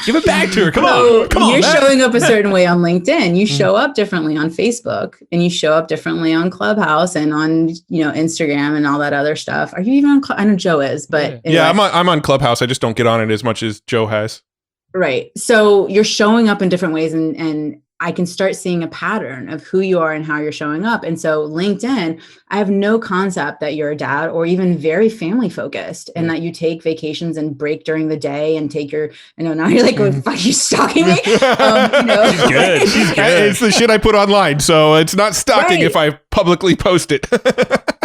Speaker 3: Give it back to her. Come on.
Speaker 1: You're
Speaker 3: Matt.
Speaker 1: showing up a certain way on LinkedIn. You show up differently on Facebook, and you show up differently on Clubhouse and on, Instagram and all that other stuff. Are you even on? I know Joe is, but anyway.
Speaker 2: Yeah, I'm on Clubhouse. I just don't get on it as much as Joe has.
Speaker 1: Right. So you're showing up in different ways, and I can start seeing a pattern of who you are and how you're showing up. And so LinkedIn, I have no concept that you're a dad or even very family focused and that you take vacations and break during the day and take your, now you're like, oh, fuck, you stalking me?
Speaker 3: She's good. She's good.
Speaker 2: It's the shit I put online. So it's not stalking if I publicly post it.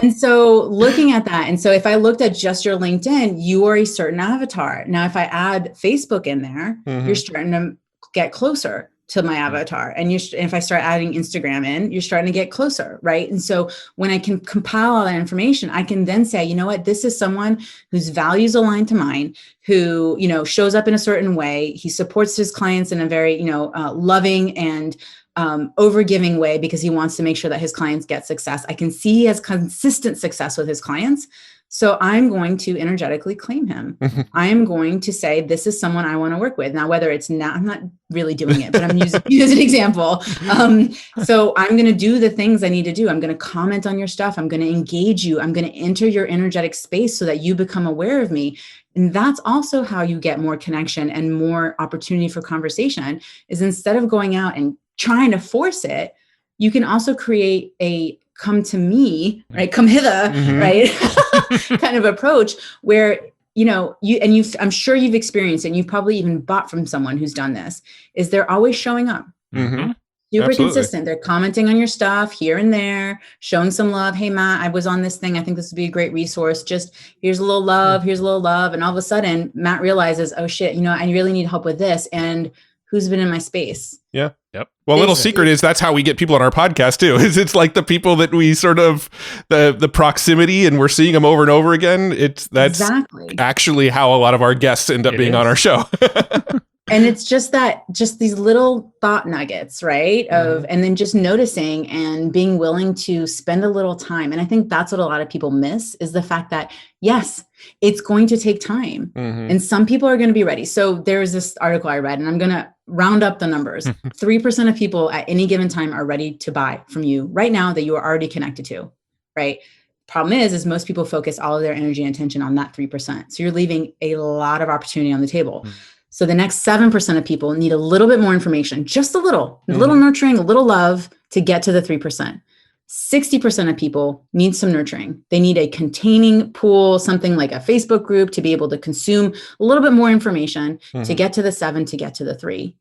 Speaker 1: And so looking at that, and so if I looked at just your LinkedIn, you are a certain avatar. Now, if I add Facebook in there, you're starting to get closer to my avatar. And if I start adding Instagram in, you're starting to get closer, right? And so when I can compile all that information, I can then say, you know what, this is someone whose values align to mine, who, shows up in a certain way. He supports his clients in a very, loving and overgiving way because he wants to make sure that his clients get success. I can see he has consistent success with his clients. So I'm going to energetically claim him. I am going to say, this is someone I want to work with. Now, whether it's not, I'm not really doing it, but I'm using you as an example. So I'm going to do the things I need to do. I'm going to comment on your stuff. I'm going to engage you. I'm going to enter your energetic space so that you become aware of me. And that's also how you get more connection and more opportunity for conversation, is instead of going out and trying to force it, you can also create a come to me, right? Come hither, right? kind of approach where, I'm sure you've experienced it, and you've probably even bought from someone who's done this, is they're always showing up. Super
Speaker 2: Absolutely.
Speaker 1: consistent. They're commenting on your stuff here and there, showing some love. Hey, Matt, I was on this thing. I think this would be a great resource. Just here's a little love. Here's a little love. And all of a sudden Matt realizes, oh shit, I really need help with this. And who's been in my space?
Speaker 2: Yeah.
Speaker 3: Yep.
Speaker 2: Well, little secret is that's how we get people on our podcast too. Is it's like the people that we sort of the proximity, and we're seeing them over and over again. That's actually how a lot of our guests end up being on our show.
Speaker 1: And it's just these little thought nuggets, right? And then just noticing and being willing to spend a little time. And I think that's what a lot of people miss, is the fact that, yes, it's going to take time and some people are going to be ready. So there's this article I read, and I'm going to round up the numbers. 3% of people at any given time are ready to buy from you right now that you are already connected to, right? Problem is most people focus all of their energy and attention on that 3%. So you're leaving a lot of opportunity on the table. So the next 7% of people need a little bit more information, just a little nurturing, a little love to get to the 3%. 60% of people need some nurturing. They need a containing pool, something like a Facebook group, to be able to consume a little bit more information to get to the 7, to get to the 3.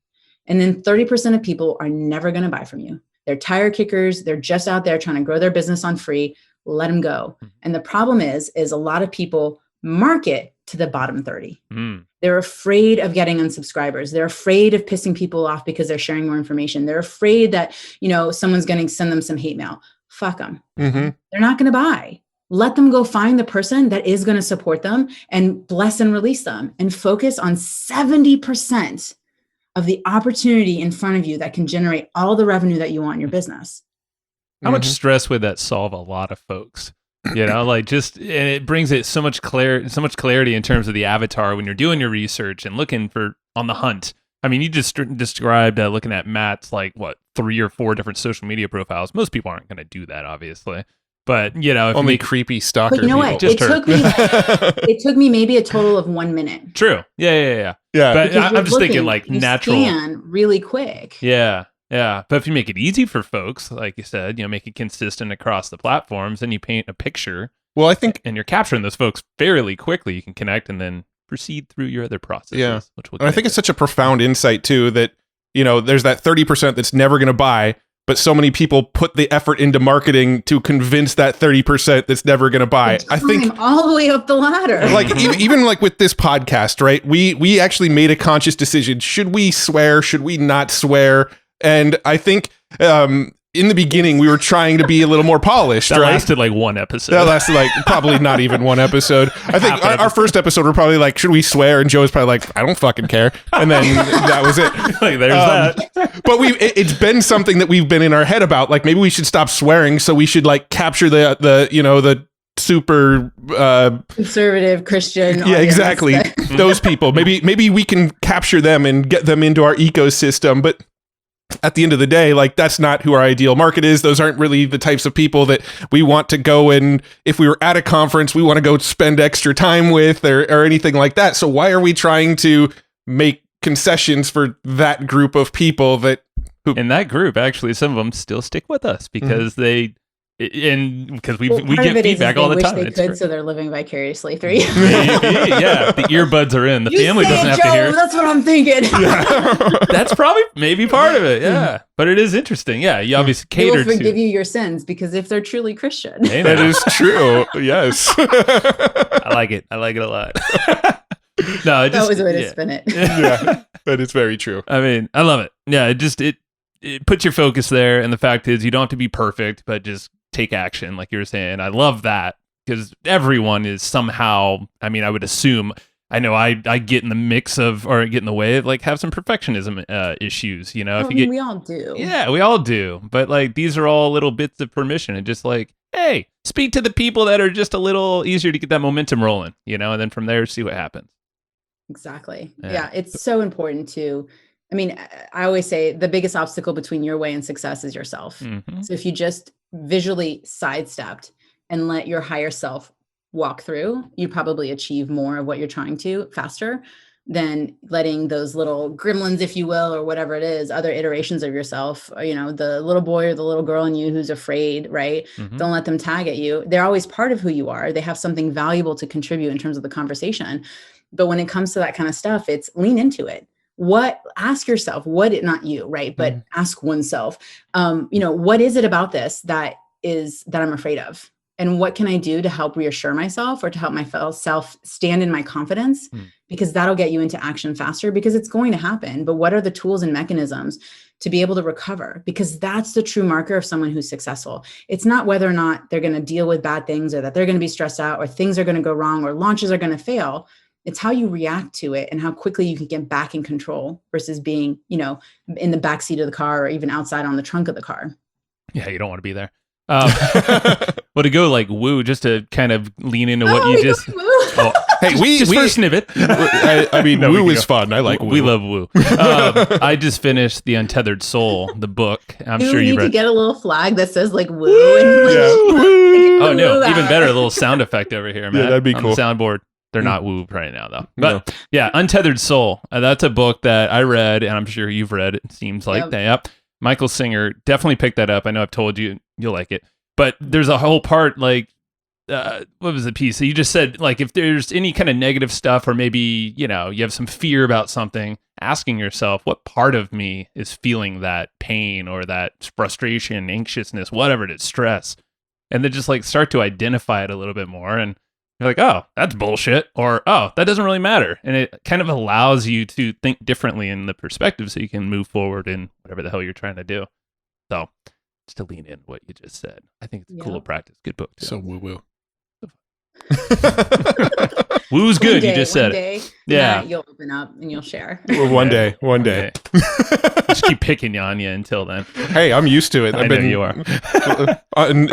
Speaker 1: And then 30% of people are never going to buy from you. They're tire kickers. They're just out there trying to grow their business on free. let them go. And the problem is a lot of people market to the bottom 30. They're afraid of getting unsubscribers. They're afraid of pissing people off because they're sharing more information. They're afraid that, someone's going to send them some hate mail. Fuck them. They're not going to buy. Let them go find the person that is going to support them and bless and release them, and focus on 70% of the opportunity in front of you that can generate all the revenue that you want in your business.
Speaker 3: How much stress would that solve a lot of folks? And it brings it so much clarity in terms of the avatar when you're doing your research and looking on the hunt. I mean, you just described looking at Matt's 3 or 4 different social media profiles. Most people aren't going to do that, obviously. But if
Speaker 2: only creepy stalker.
Speaker 1: But you know
Speaker 2: people.
Speaker 1: what? It took me maybe a total of 1 minute.
Speaker 3: True. Yeah. But I'm just thinking natural.
Speaker 1: Scan really quick.
Speaker 3: Yeah. But if you make it easy for folks, like you said, make it consistent across the platforms, and you paint a picture.
Speaker 2: Well, I think,
Speaker 3: and you're capturing those folks fairly quickly. You can connect and then proceed through your other processes.
Speaker 2: Yeah. And I think it's such a profound insight too that there's that 30% that's never going to buy, but so many people put the effort into marketing to convince that 30% that's never going to buy. I think
Speaker 1: all the way up the ladder.
Speaker 2: Even with this podcast, right? We actually made a conscious decision. Should we swear? Should we not swear? And I think in the beginning, we were trying to be a little more polished.
Speaker 3: That
Speaker 2: right?
Speaker 3: lasted one episode.
Speaker 2: That lasted probably not even one episode. I think our first episode, we're probably should we swear? And Joe was probably I don't fucking care. And then that was it.
Speaker 3: There's that.
Speaker 2: But it's been something that we've been in our head about. Maybe we should stop swearing. So we should capture the super
Speaker 1: conservative Christian.
Speaker 2: Yeah, exactly. Those people. Maybe we can capture them and get them into our ecosystem. But at the end of the day, that's not who our ideal market is. Those aren't really the types of people that we want to go, and if we were at a conference, we want to go spend extra time with or anything like that. So why are we trying to make concessions for that group of people
Speaker 3: in that group, actually, some of them still stick with us because because we get feedback all the time.
Speaker 1: They could, so they're living vicariously through you.
Speaker 3: Maybe, yeah. The earbuds are in. The family doesn't have to hear.
Speaker 1: That's what I'm thinking.
Speaker 3: That's probably maybe part of it. Yeah, but it is interesting. Yeah, you obviously cater to.
Speaker 1: They will forgive you your sins because if they're truly Christian.
Speaker 2: That is true. Yes.
Speaker 3: I like it. I like it a lot. No,
Speaker 1: that was a way to spin it.
Speaker 2: Yeah, that is very true.
Speaker 3: I mean, I love it. Yeah, it puts your focus there, and the fact is, you don't have to be perfect, but just take action, like you were saying. I love that because everyone is somehow. I mean, I would assume. I know I get in the mix of, or get in the way of, have some perfectionism issues.
Speaker 1: We all do.
Speaker 3: Yeah, we all do. But these are all little bits of permission, and just hey, speak to the people that are just a little easier to get that momentum rolling. And then from there, see what happens.
Speaker 1: Exactly. Yeah, it's so important to. I mean, I always say the biggest obstacle between your way and success is yourself. Mm-hmm. So if you just visually sidestepped and let your higher self walk through, you probably achieve more of what you're trying to faster than letting those little gremlins, if you will, or whatever it is, other iterations of yourself, the little boy or the little girl in you who's afraid, right? Mm-hmm. Don't let them tag at you. They're always part of who you are. They have something valuable to contribute in terms of the conversation. But when it comes to that kind of stuff, it's lean into it. Ask yourself, not you, right? But ask oneself, what is it about this that I'm afraid of? And what can I do to help reassure myself or to help myself stand in my confidence? Because that'll get you into action faster, because it's going to happen. But what are the tools and mechanisms to be able to recover? Because that's the true marker of someone who's successful. It's not whether or not they're going to deal with bad things or that they're going to be stressed out or things are going to go wrong or launches are going to fail. It's how you react to it and how quickly you can get back in control versus being, in the backseat of the car or even outside on the trunk of the car.
Speaker 3: Yeah, you don't want to be there. Well, to go woo, just to kind of lean into what you just.
Speaker 2: Hey, we
Speaker 3: for a snippet.
Speaker 2: I mean, no, woo is fun. I like woo.
Speaker 3: We love woo. I just finished The Untethered Soul, the book. I'm sure you
Speaker 1: need
Speaker 3: read.
Speaker 1: To get a little flag that says woo. And,
Speaker 3: oh no, even better, a little sound effect over here, man.
Speaker 2: Yeah, that'd be cool.
Speaker 3: On the soundboard. They're not woo right now, though. But yeah, Untethered Soul. That's a book that I read, and I'm sure you've read. It seems like yep. Michael Singer, definitely pick that up. I know I've told you you'll like it. But there's a whole part what was the piece? So you just said if there's any kind of negative stuff, or maybe you have some fear about something, asking yourself what part of me is feeling that pain or that frustration, anxiousness, whatever it is, stress. and then just like start to identify it a little bit more. And you're like, oh, that's bullshit. Or, oh, that doesn't really matter. And it kind of allows you to think differently in the perspective so you can move forward in whatever the hell you're trying to do. So just to lean in what you just said, I think it's a cool practice. Good book, too.
Speaker 2: So woo-woo.
Speaker 3: Woo's good. You just said
Speaker 1: day,
Speaker 3: it. Yeah.
Speaker 1: You'll open up and you'll share.
Speaker 2: Well, one day.
Speaker 3: Just keep picking on you until then.
Speaker 2: Hey, I'm used to it.
Speaker 3: I know you are.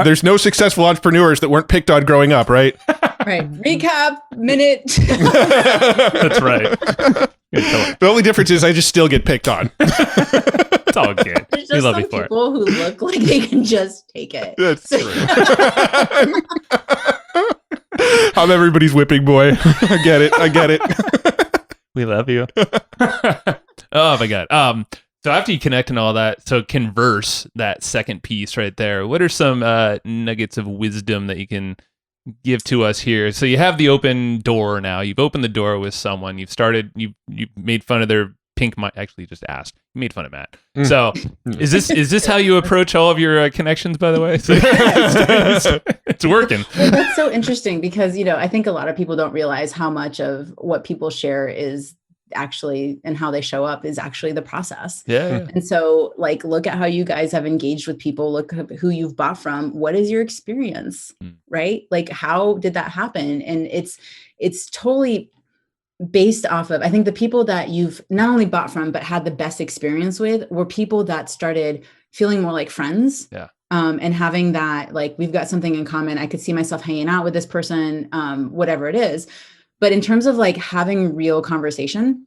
Speaker 2: There's no successful entrepreneurs that weren't picked on growing up, right?
Speaker 1: Right. Recap minute.
Speaker 3: That's right.
Speaker 2: The only difference is I just still get picked on.
Speaker 3: It's all good.
Speaker 1: There's
Speaker 3: We
Speaker 1: just
Speaker 3: love
Speaker 1: some
Speaker 3: you for it.
Speaker 1: people who look like they can just take it.
Speaker 2: That's true. I'm everybody's whipping boy. I get it.
Speaker 3: We love you. Oh my God. So after you connect and all that, so converse, that second piece right there. What are some nuggets of wisdom that you can give to us here? So you have the open door now. You've opened the door with someone. You've started. You made fun of their pink. Actually, just asked. You made fun of Matt. So is this how you approach all of your connections? By the way, so it's working.
Speaker 1: Well, that's so interesting because I think a lot of people don't realize how much of what people share is actually, and how they show up is actually the process.
Speaker 3: Yeah.
Speaker 1: And so like, look at how you guys have engaged with people, look at who you've bought from. What is your experience, right? Like, how did that happen? And it's totally based off of, I think the people that you've not only bought from, but had the best experience with were people that started feeling more like friends.
Speaker 3: Yeah.
Speaker 1: And having that, like, we've got something in common. I could see myself hanging out with this person, whatever it is. But in terms of like having real conversation,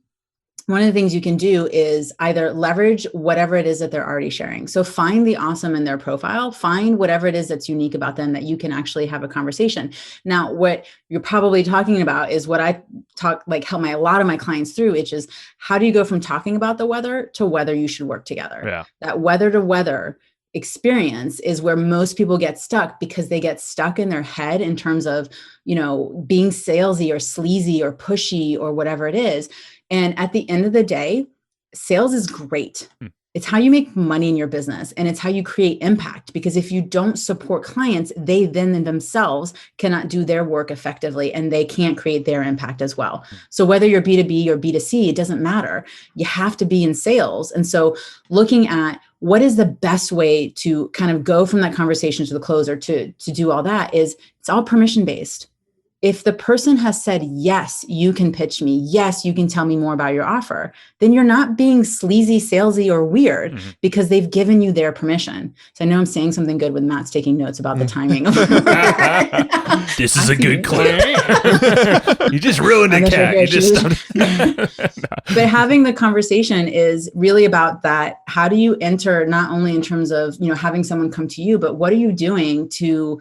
Speaker 1: one of the things you can do is either leverage whatever it is that they're already sharing. So find the awesome in their profile, find whatever it is that's unique about them that you can actually have a conversation. Now, what you're probably talking about is what I help a lot of my clients through, which is how do you go from talking about the weather to whether you should work together?
Speaker 3: Yeah.
Speaker 1: That weather to weather experience is where most people get stuck, because they get stuck in their head in terms of, being salesy or sleazy or pushy or whatever it is. And at the end of the day, sales is great. It's how you make money in your business, and it's how you create impact. Because if you don't support clients, they then themselves cannot do their work effectively, and they can't create their impact as well. So whether you're B2B or B2C, it doesn't matter. You have to be in sales. And so looking at what is the best way to kind of go from that conversation to the close, or to do all that, is it's all permission based. If the person has said, yes, you can pitch me, yes, you can tell me more about your offer, then you're not being sleazy, salesy, or weird, because they've given you their permission. So I know I'm saying something good with Matt's taking notes about the timing.
Speaker 3: This is a good clip. You just ruined it, Kat. You just
Speaker 1: But having the conversation is really about that. How do you enter, not only in terms of, having someone come to you, but what are you doing to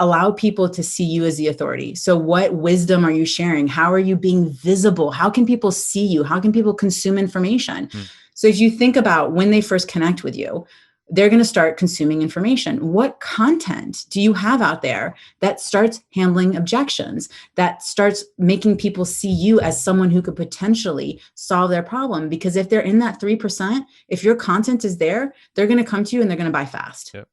Speaker 1: allow people to see you as the authority? So what wisdom are you sharing? How are you being visible? How can people see you? How can people consume information? So if you think about when they first connect with you, they're going to start consuming information. What content do you have out there that starts handling objections, that starts making people see you as someone who could potentially solve their problem? Because if they're in that 3%, if your content is there, they're going to come to you and they're going to buy fast.
Speaker 3: Yep.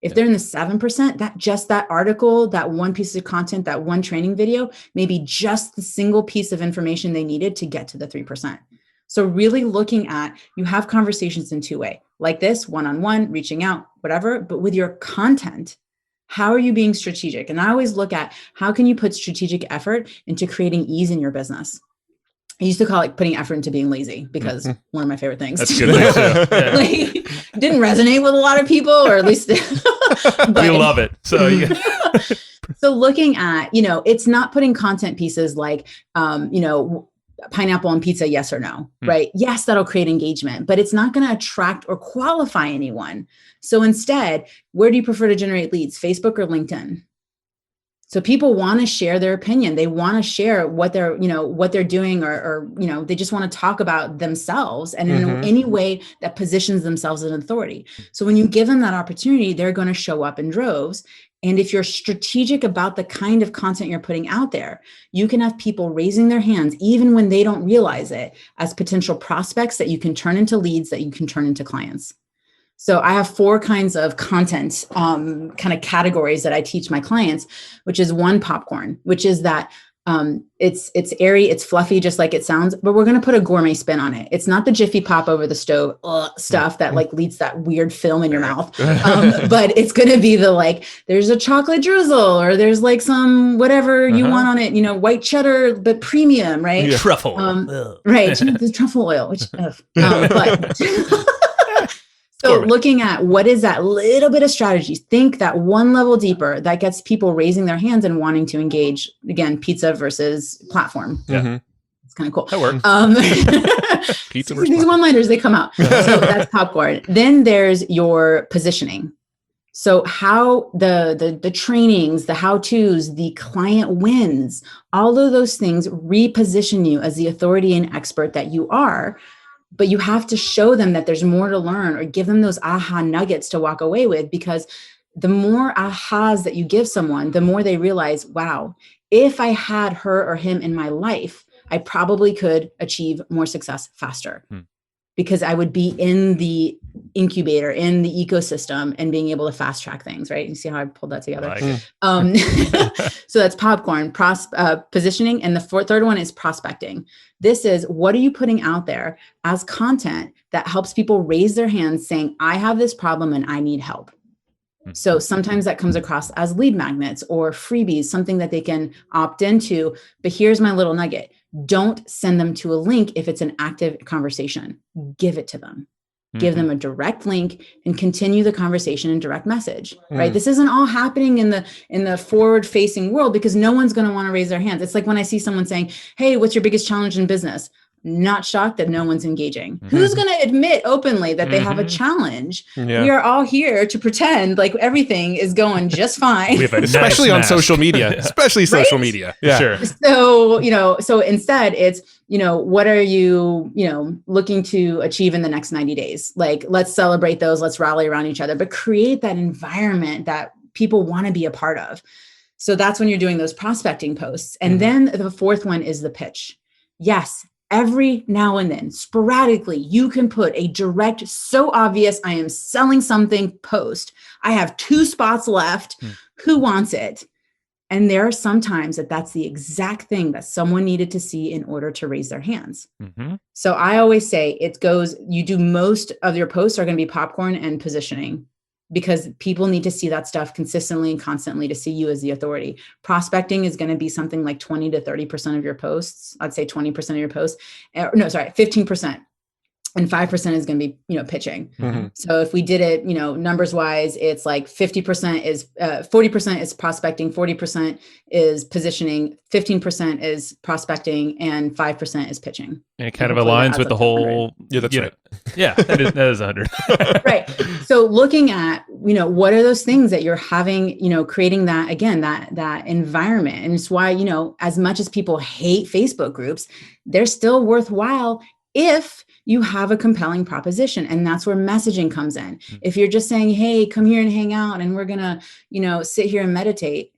Speaker 1: If they're in the 7%, that article, that one piece of content, that one training video, maybe just the single piece of information they needed to get to the 3%. So really looking at, you have conversations in two ways, like this, one-on-one, reaching out, whatever, but with your content, how are you being strategic? And I always look at, how can you put strategic effort into creating ease in your business? I used to call it putting effort into being lazy, because one of my favorite things.
Speaker 3: That's good. Yeah.
Speaker 1: Like, didn't resonate with a lot of people, or at least
Speaker 3: we love it. So
Speaker 1: so looking at, it's not putting content pieces like, pineapple on pizza, yes or no, right? Yes, that'll create engagement, but it's not going to attract or qualify anyone. So instead, where do you prefer to generate leads, Facebook or LinkedIn? So people want to share their opinion. They want to share what they're doing, or they just want to talk about themselves, and in any way that positions themselves as an authority. So when you give them that opportunity, they're going to show up in droves. And if you're strategic about the kind of content you're putting out there, you can have people raising their hands, even when they don't realize it, as potential prospects that you can turn into leads, that you can turn into clients. So I have 4 kinds of content, kind of categories that I teach my clients, which is one, popcorn, which is that it's airy, it's fluffy, just like it sounds, but we're going to put a gourmet spin on it. It's not the Jiffy Pop over the stove stuff that like leaves that weird film in your mouth. But it's going to be the like, there's a chocolate drizzle, or there's like some whatever you want on it, white cheddar, but premium, right?
Speaker 3: Yeah. Truffle.
Speaker 1: Right. The truffle oil, which, but so looking at what is that little bit of strategy, think that one level deeper that gets people raising their hands and wanting to engage. Again, pizza versus platform.
Speaker 2: Yeah.
Speaker 1: It's kind of cool.
Speaker 3: That works.
Speaker 2: Pizza versus
Speaker 1: these one-liners, they come out. So that's popcorn. Then there's your positioning. So how the trainings, the how-tos, the client wins, all of those things reposition you as the authority and expert that you are. But you have to show them that there's more to learn, or give them those aha nuggets to walk away with, because the more ahas that you give someone, the more they realize, wow, if I had her or him in my life, I probably could achieve more success faster because I would be in the incubator, in the ecosystem, and being able to fast track things, right? You see how I pulled that together? So that's popcorn, positioning. And the third one is prospecting. This is, what are you putting out there as content that helps people raise their hands saying, I have this problem and I need help. So sometimes that comes across as lead magnets or freebies, something that they can opt into. But here's my little nugget. Don't send them to a link if it's an active conversation. Give it to them. Give them a direct link and continue the conversation in direct message, right? This isn't all happening in the forward facing world, because no one's going to want to raise their hands. It's like when I see someone saying, hey, what's your biggest challenge in business? Not shocked that no one's engaging. Who's going to admit openly that they have a challenge?
Speaker 2: Yeah.
Speaker 1: We are all here to pretend like everything is going just fine.
Speaker 3: We have a
Speaker 2: Especially
Speaker 3: nice
Speaker 2: on
Speaker 3: mask.
Speaker 2: social media, especially social media. Yeah.
Speaker 3: Sure.
Speaker 1: So instead it's, what are you, looking to achieve in the next 90 days? Like, let's celebrate those, let's rally around each other, but create that environment that people want to be a part of. So that's when you're doing those prospecting posts. And then the fourth one is the pitch. Yes. Every now and then, sporadically, you can put a direct, so obvious, I am selling something post. I have 2 spots left. Who wants it? And there are some times that's the exact thing that someone needed to see in order to raise their hands. So I always say you do most of your posts are going to be popcorn and positioning, because people need to see that stuff consistently and constantly to see you as the authority. Prospecting is going to be something like 20 to 30% of your posts. I'd say 20% of your posts. 15%. And 5% is going to be, pitching. So if we did it, numbers wise, it's like 40% is prospecting, 40% is positioning, 15% is prospecting, and 5% is pitching.
Speaker 3: And it kind of aligns with the whole.
Speaker 2: Yeah, that's right.
Speaker 3: Yeah, that is 100.
Speaker 1: Right. So looking at, what are those things that you're having, creating that, again, that environment. And it's why, as much as people hate Facebook groups, they're still worthwhile if you have a compelling proposition. And that's where messaging comes in. If you're just saying, hey, come here and hang out and we're going to, sit here and meditate.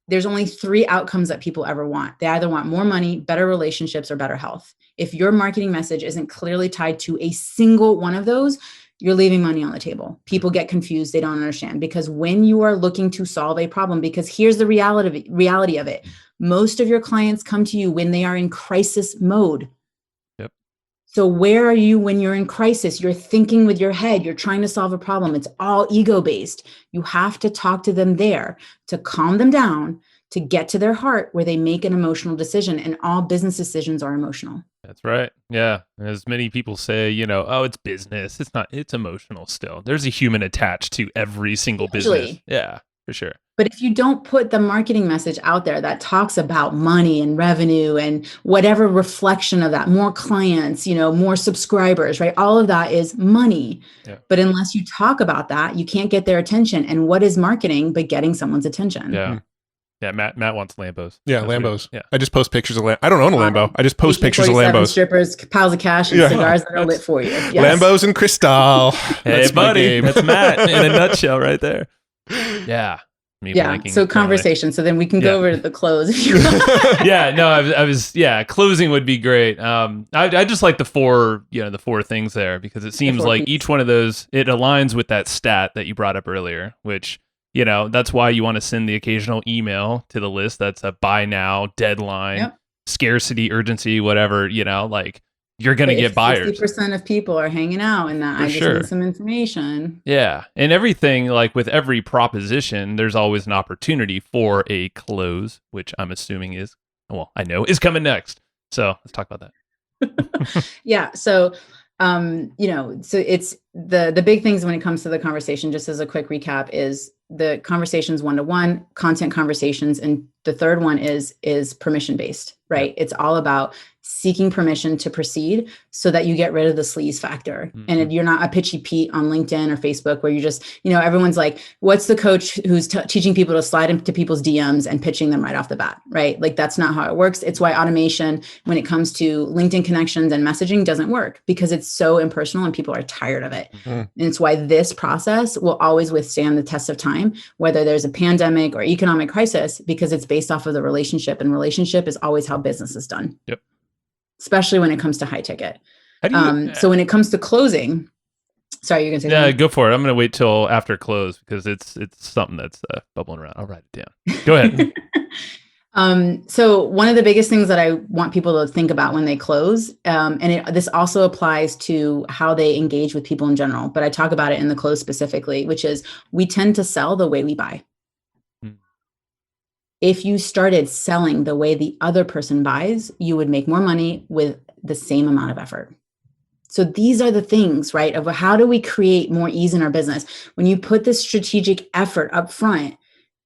Speaker 1: There's only 3 outcomes that people ever want. They either want more money, better relationships, or better health. If your marketing message isn't clearly tied to a single one of those, you're leaving money on the table. People get confused. They don't understand, because when you are looking to solve a problem, because here's the reality of it. Most of your clients come to you when they are in crisis mode. So where are you when you're in crisis? You're thinking with your head, you're trying to solve a problem. It's all ego-based. You have to talk to them there to calm them down, to get to their heart where they make an emotional decision. And all business decisions are emotional.
Speaker 3: That's right. Yeah. As many people say, oh, it's business. It's not, it's emotional still. There's a human attached to every single business. Yeah, for sure.
Speaker 1: But if you don't put the marketing message out there that talks about money and revenue and whatever reflection of that, more clients, more subscribers, right? All of that is money. Yeah. But unless you talk about that, you can't get their attention. And what is marketing but getting someone's attention?
Speaker 3: Yeah. Yeah, Matt wants Lambos.
Speaker 2: Yeah, That's Lambos. Yeah. I just post pictures of I don't own a Lambo. I just post pictures of Lambos.
Speaker 1: Strippers, piles of cash, and cigars that are lit for you. Yes.
Speaker 2: Lambos and Cristal.
Speaker 3: Hey, buddy. That's Matt in a nutshell right there. Yeah. me
Speaker 1: Yeah.
Speaker 3: blanking.
Speaker 1: So
Speaker 3: currently.
Speaker 1: conversation. So then we can
Speaker 3: Yeah.
Speaker 1: go over to the close. If you want.
Speaker 3: Yeah, no, I was, closing would be great. I just like the four things there, because it seems
Speaker 1: four
Speaker 3: like
Speaker 1: Ps.
Speaker 3: each one of those, it aligns with that stat that you brought up earlier, which, that's why you want to send the occasional email to the list. That's a buy now, deadline,
Speaker 1: Yep.
Speaker 3: scarcity, urgency, whatever, like you're going to get buyers.
Speaker 1: 60% of people are hanging out and that
Speaker 3: For
Speaker 1: I just
Speaker 3: sure.
Speaker 1: need some information.
Speaker 3: Yeah. And everything, like with every proposition, there's always an opportunity for a close, which I'm assuming is coming next. So let's talk about that.
Speaker 1: Yeah. So, so it's the big things when it comes to the conversation, just as a quick recap, is the conversations one-to-one, content conversations. And the third one is permission based, right? It's all about seeking permission to proceed so that you get rid of the sleaze factor.
Speaker 3: Mm-hmm.
Speaker 1: And you're not a pitchy Pete on LinkedIn or Facebook where you just, everyone's like, what's the coach who's teaching people to slide into people's DMs and pitching them right off the bat, right? Like that's not how it works. It's why automation, when it comes to LinkedIn connections and messaging, doesn't work, because it's so impersonal and people are tired of it. Mm-hmm. And it's why this process will always withstand the test of time, whether there's a pandemic or economic crisis, because it's based off of the relationship, and relationship is always how business is done.
Speaker 3: Yep.
Speaker 1: Especially when it comes to high ticket.
Speaker 3: How do you,
Speaker 1: so when it comes to closing, sorry, you're going to say
Speaker 3: something? Go for it. I'm going to wait till after close, because it's something that's bubbling around. I'll write it down. Go ahead.
Speaker 1: So one of the biggest things that I want people to think about when they close, this also applies to how they engage with people in general, but I talk about it in the close specifically, which is we tend to sell the way we buy. If you started selling the way the other person buys, you would make more money with the same amount of effort. So these are the things, right, of how do we create more ease in our business? When you put this strategic effort up front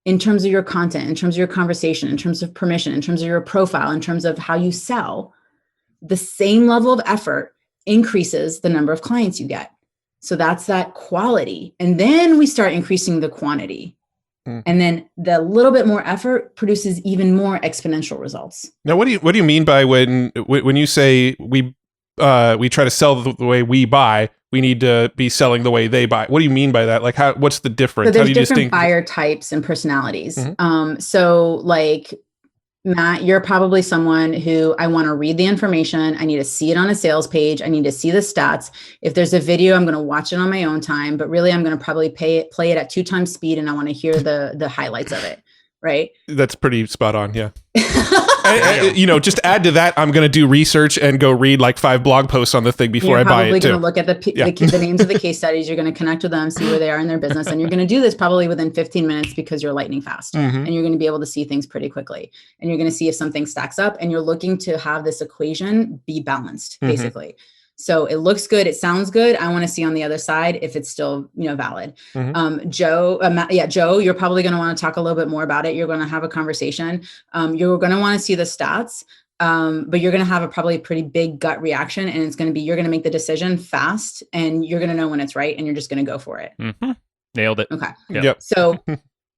Speaker 1: in terms of your content, in terms of your conversation, in terms of permission, in terms of your profile, in terms of how you sell, the same level of effort increases the number of clients you get. So that's that quality. And then we start increasing the quantity. And then the little bit more effort produces even more exponential results.
Speaker 2: Now, what do you mean by when you say we try to sell the way we buy, we need to be selling the way they buy? What do you mean by that? Like, what's the difference?
Speaker 1: So there's
Speaker 2: how do you
Speaker 1: different buyer types and personalities.
Speaker 2: Mm-hmm.
Speaker 1: So like Matt, you're probably someone who I want to read the information. I need to see it on a sales page. I need to see the stats. If there's a video, I'm going to watch it on my own time, but really I'm going to probably play it at 2 times speed. And I want to hear the highlights of it. Right. That's
Speaker 2: pretty spot on. Yeah. Just add to that, I'm going to do research and go read like 5 blog posts on the thing before I buy it. You're
Speaker 1: probably going to look at the names of the case studies. You're going to connect with them, see where they are in their business. And you're going to do this probably within 15 minutes because you're lightning fast. Mm-hmm. And you're going to be able to see things pretty quickly. And you're going to see if something stacks up, and you're looking to have this equation be balanced, basically. So it looks good. It sounds good. I want to see on the other side if it's still, valid. Mm-hmm. Joe, you're probably going to want to talk a little bit more about it. You're going to have a conversation. You're going to want to see the stats, but you're going to have a probably pretty big gut reaction. And it's going to be, you're going to make the decision fast, and you're going to know when it's right. And you're just going to go for it.
Speaker 3: Mm-hmm. Nailed it.
Speaker 1: Okay.
Speaker 2: Yep.
Speaker 1: So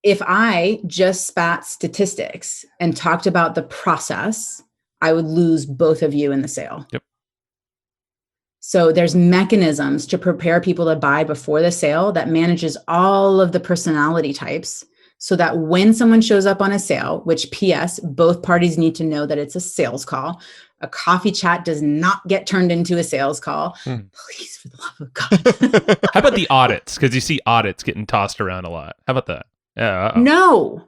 Speaker 1: if I just spat statistics and talked about the process, I would lose both of you in the sale.
Speaker 2: Yep.
Speaker 1: So there's mechanisms to prepare people to buy before the sale that manages all of the personality types, so that when someone shows up on a sale, which PS, both parties need to know that it's a sales call. A coffee chat does not get turned into a sales call. Please, for the love of God.
Speaker 3: How about the audits? Because you see audits getting tossed around a lot. How about that? Yeah.
Speaker 1: No.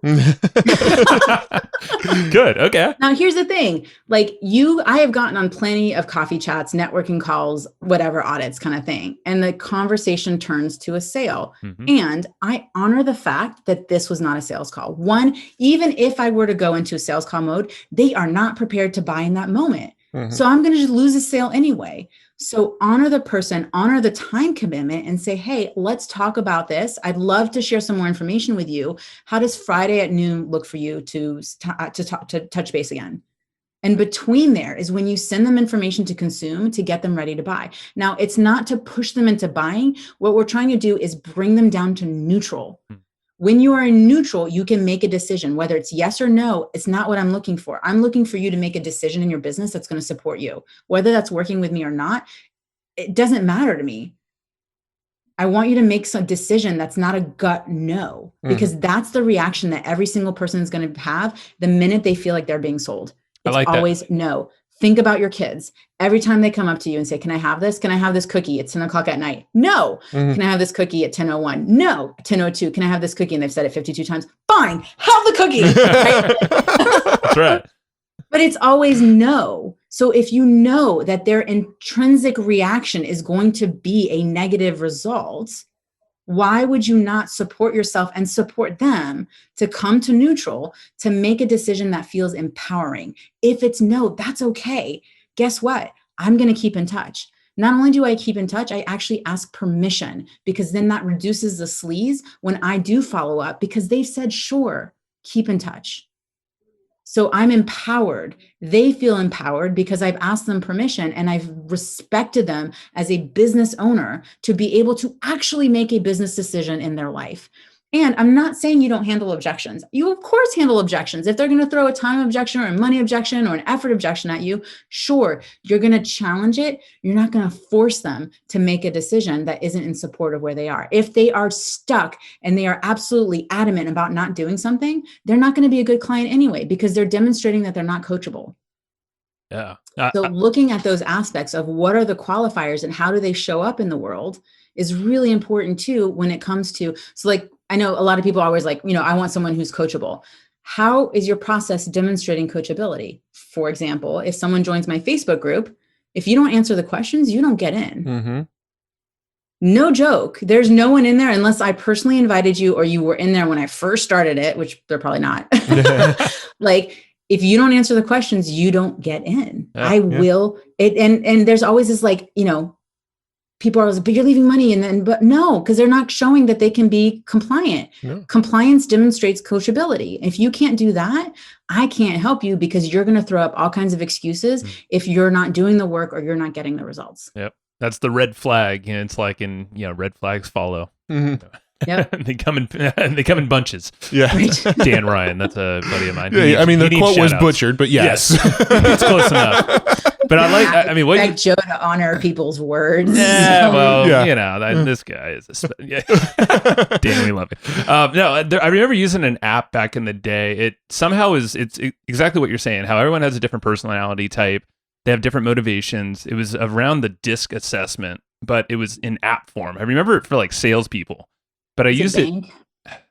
Speaker 3: Good. Okay.
Speaker 1: Now, here's the thing. I have gotten on plenty of coffee chats, networking calls, whatever, audits kind of thing. And the conversation turns to a sale. Mm-hmm. And I honor the fact that this was not a sales call. One, even if I were to go into a sales call mode, they are not prepared to buy in that moment. Mm-hmm. So I'm going to just lose a sale anyway. So honor the person, honor the time commitment, and say, hey, let's talk about this. I'd love to share some more information with you. How does Friday at noon look for you to touch base again? And between there is when you send them information to consume to get them ready to buy. Now, it's not to push them into buying. What we're trying to do is bring them down to neutral. When you are in neutral, you can make a decision, whether it's yes or no. It's not what I'm looking for. I'm looking for you to make a decision in your business that's going to support you. Whether that's working with me or not, it doesn't matter to me. I want you to make some decision that's not a gut no, because that's the reaction that every single person is going to have the minute they feel like they're being sold.
Speaker 3: I
Speaker 1: It's
Speaker 3: like that.
Speaker 1: always no. Think about your kids. Every time they come up to you and say, can I have this? Can I have this cookie at 10 o'clock at night? No. Can I have this cookie at 10:01? No. 10:02. Can I have this cookie? And they've said it 52 times. Fine. Have the cookie. Right?
Speaker 3: That's right.
Speaker 1: But it's always no. So if you know that their intrinsic reaction is going to be a negative result, why would you not support yourself and support them to come to neutral, to make a decision that feels empowering? If it's no, that's okay. Guess what? I'm going to keep in touch. Not only do I keep in touch, I actually ask permission, because then that reduces the sleaze when I do follow up, because they've said, sure, keep in touch. So I'm empowered. They feel empowered because I've asked them permission and I've respected them as a business owner to be able to actually make a business decision in their life. And I'm not saying you don't handle objections. You, of course, handle objections. If they're going to throw a time objection or a money objection or an effort objection at you, sure, you're going to challenge it. You're not going to force them to make a decision that isn't in support of where they are. If they are stuck and they are absolutely adamant about not doing something, they're not going to be a good client anyway, because they're demonstrating that they're not coachable.
Speaker 3: Yeah.
Speaker 1: So looking at those aspects of what are the qualifiers and how do they show up in the world is really important too when it comes to, so like, I know a lot of people are always like, I want someone who's coachable. How is your process demonstrating coachability? For example, if someone joins my Facebook group, if you don't answer the questions, you don't get in. No joke. There's no one in there unless I personally invited you or you were in there when I first started it, which they're probably not. Like, if you don't answer the questions, you don't get in. I will. And there's always this like, people are always, but you're leaving money. But no, because they're not showing that they can be compliant. No. Compliance demonstrates coachability. If you can't do that, I can't help you, because you're going to throw up all kinds of excuses if you're not doing the work or you're not getting the results.
Speaker 3: Yep. That's the red flag. It's like in, red flags follow.
Speaker 1: Yep.
Speaker 3: they come in bunches.
Speaker 2: Yeah.
Speaker 1: Right.
Speaker 3: Dan Ryan, that's a buddy of mine.
Speaker 2: The quote was butchered, but yes.
Speaker 3: It's close enough. But what
Speaker 1: expect Joe to honor people's words.
Speaker 3: Yeah, well, this guy is Dan, we love you. I remember using an app back in the day. It somehow it's exactly what you're saying, how everyone has a different personality type. They have different motivations. It was around the DISC assessment, but it was in app form. I remember it for like salespeople, but I used it.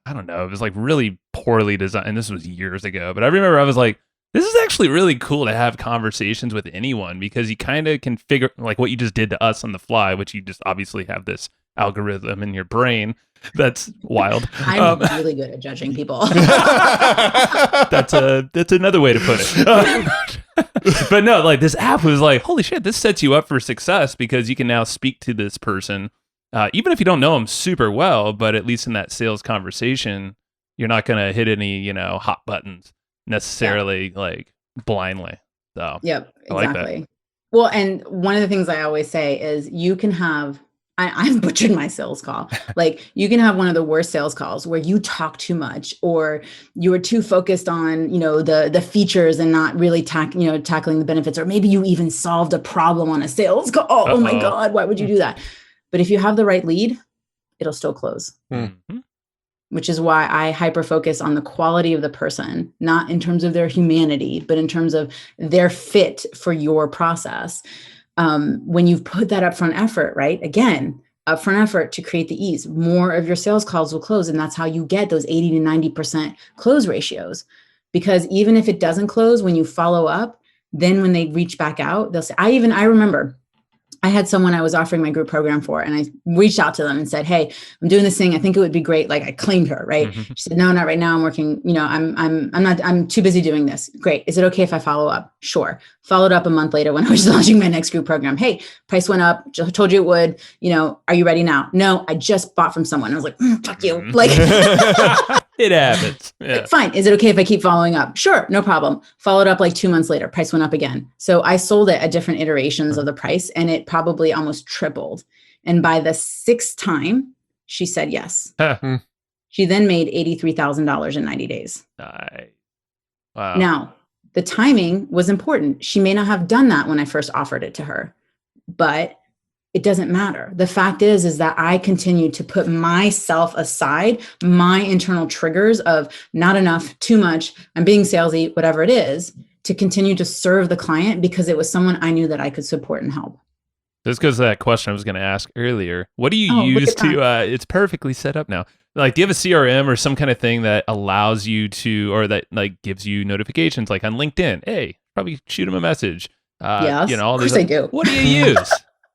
Speaker 3: I don't know. It was like really poorly designed. And this was years ago, but I remember I was like, this is actually really cool to have conversations with anyone, because you kind of can figure, like what you just did to us on the fly, which you just obviously have this algorithm in your brain. That's wild.
Speaker 1: I'm really good at judging people.
Speaker 3: That's another way to put it. But no, like this app was like, holy shit, this sets you up for success, because you can now speak to this person, even if you don't know them super well, but at least in that sales conversation, you're not going to hit any, hot buttons necessarily like blindly. So
Speaker 1: yep, exactly.
Speaker 3: I like that.
Speaker 1: Well, and one of the things I always say is you can have, I've butchered my sales call. Like, you can have one of the worst sales calls where you talk too much, or you were too focused on, the features and not really tackling the benefits, or maybe you even solved a problem on a sales call. Oh my God, why would you do that? But if you have the right lead, it'll still close. Mm-hmm. Which is why I hyper focus on the quality of the person, not in terms of their humanity, but in terms of their fit for your process. When you've put that upfront effort, right? Again, upfront effort to create the ease, more of your sales calls will close. And that's how you get those 80 to 90% close ratios. Because even if it doesn't close, when you follow up, then when they reach back out, they'll say, I remember I had someone I was offering my group program for, and I reached out to them and said, hey, I'm doing this thing. I think it would be great. Like, I claimed her, right? Mm-hmm. She said, no, not right now. I'm working, I'm too busy doing this. Great. Is it okay if I follow up? Sure. Followed up a month later when I was launching my next group program. Hey, price went up. Told you it would, are you ready now? No, I just bought from someone. I was like, fuck you. Like,
Speaker 3: it happens. Yeah.
Speaker 1: Fine. Is it okay if I keep following up? Sure. No problem. Followed up like 2 months later, price went up again. So I sold it at different iterations of the price, and it probably almost tripled. And by the 6th time, she said yes. She then made $83,000 in 90 days.
Speaker 3: Nice. Wow.
Speaker 1: Now, the timing was important. She may not have done that when I first offered it to her, but It doesn't matter. The fact is that I continue to put myself aside, my internal triggers of not enough, too much, I'm being salesy, whatever it is, to continue to serve the client because it was someone I knew that I could support and help.
Speaker 3: This goes to that question I was going to ask earlier. What do you use to, it's perfectly set up now. Like, do you have a CRM or some kind of thing that allows you to, or that like gives you notifications like on LinkedIn? Hey, probably shoot them a message.
Speaker 1: Yes,
Speaker 3: you know, all
Speaker 1: of course
Speaker 3: these,
Speaker 1: I do.
Speaker 3: What do you use?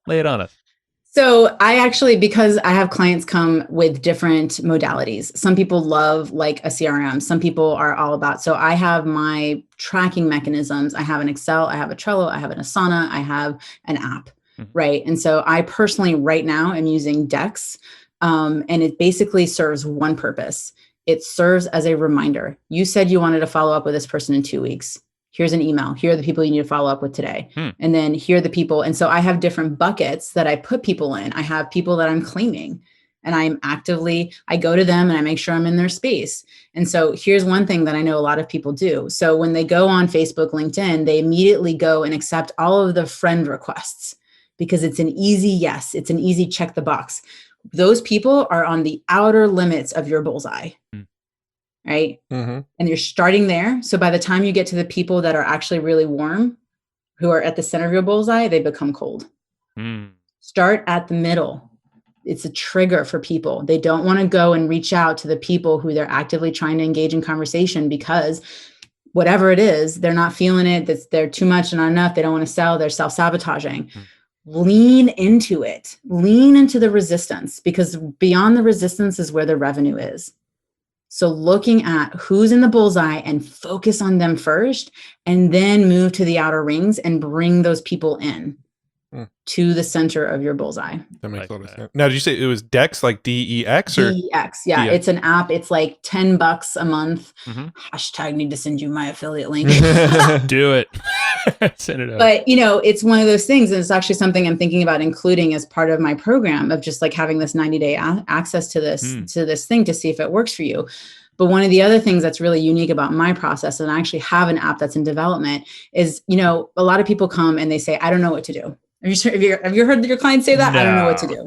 Speaker 3: Lay it on us.
Speaker 1: So I actually, because I have clients come with different modalities. Some people love like a CRM. Some people are all about, so I have my tracking mechanisms. I have an Excel, I have a Trello, I have an Asana, I have an app, right? And so I personally right now am using Dex, and it basically serves one purpose. It serves as a reminder. You said you wanted to follow up with this person in 2 weeks. Here's an email. Here are the people you need to follow up with today. And then here are the people. And so I have different buckets that I put people in. I have people that I'm claiming and I go to them and I make sure I'm in their space. And so here's one thing that I know a lot of people do. So when they go on Facebook, LinkedIn, they immediately go and accept all of the friend requests because it's an easy yes. It's an easy check the box. Those people are on the outer limits of your bullseye. Right? And you're starting there. So by the time you get to the people that are actually really warm, who are at the center of your bullseye, they become cold. Start at the middle. It's a trigger for people. They don't want to go and reach out to the people who they're actively trying to engage in conversation because whatever it is, they're not feeling it. They're too much and not enough. They don't want to sell. They're self-sabotaging. Lean into it. Lean into the resistance because beyond the resistance is where the revenue is. So looking at who's in the bullseye and focus on them first, and then move to the outer rings and bring those people in to the center of your bullseye.
Speaker 2: That makes a lot of sense. Now, did you say it was Dex, like DEX or
Speaker 1: DEX? Yeah,
Speaker 2: DEX.
Speaker 1: it's an app. It's like $10 a month. Hashtag need to send you my affiliate link.
Speaker 3: Do it. Send it out.
Speaker 1: But it's one of those things, and it's actually something I'm thinking about including as part of my program of just like having this 90-day access to this thing to see if it works for you. But one of the other things that's really unique about my process, and I actually have an app that's in development, is a lot of people come and they say, I don't know what to do. Have you heard your clients say that? No. I don't know what to do.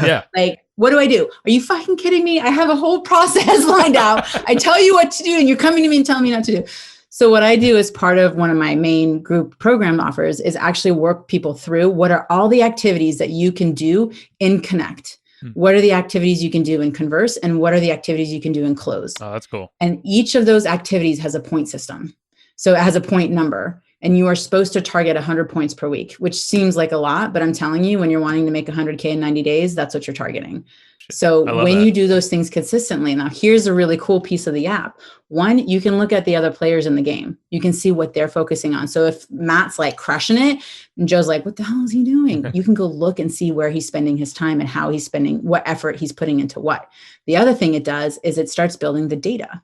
Speaker 3: Yeah.
Speaker 1: Like, what do I do? Are you fucking kidding me? I have a whole process lined out. I tell you what to do and you're coming to me and telling me not to do. So what I do as part of one of my main group program offers is actually work people through what are all the activities that you can do in Connect. What are the activities you can do in Converse and what are the activities you can do in Close?
Speaker 3: Oh, that's cool.
Speaker 1: And each of those activities has a point system. So it has a point number. And you are supposed to target 100 points per week, which seems like a lot, but I'm telling you, when you're wanting to make 100K in 90 days, that's what you're targeting. So when you do those things consistently, now here's a really cool piece of the app. One, you can look at the other players in the game. You can see what they're focusing on. So if Matt's like crushing it and Joe's like, what the hell is he doing? You can go look and see where he's spending his time and how he's spending, what effort he's putting into what. The other thing it does is it starts building the data.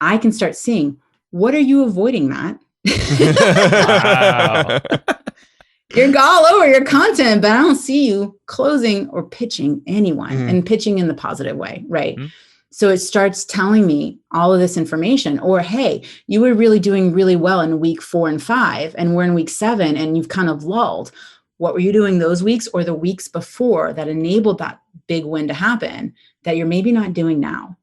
Speaker 1: I can start seeing, what are you avoiding, Matt?
Speaker 3: Wow.
Speaker 1: You're all over your content, but I don't see you closing or pitching anyone and pitching in the positive way, right? So it starts telling me all of this information, or, hey, you were really doing really well in week 4 and 5, and we're in week 7 and you've kind of lulled. What were you doing those weeks or the weeks before that enabled that big win to happen that you're maybe not doing now?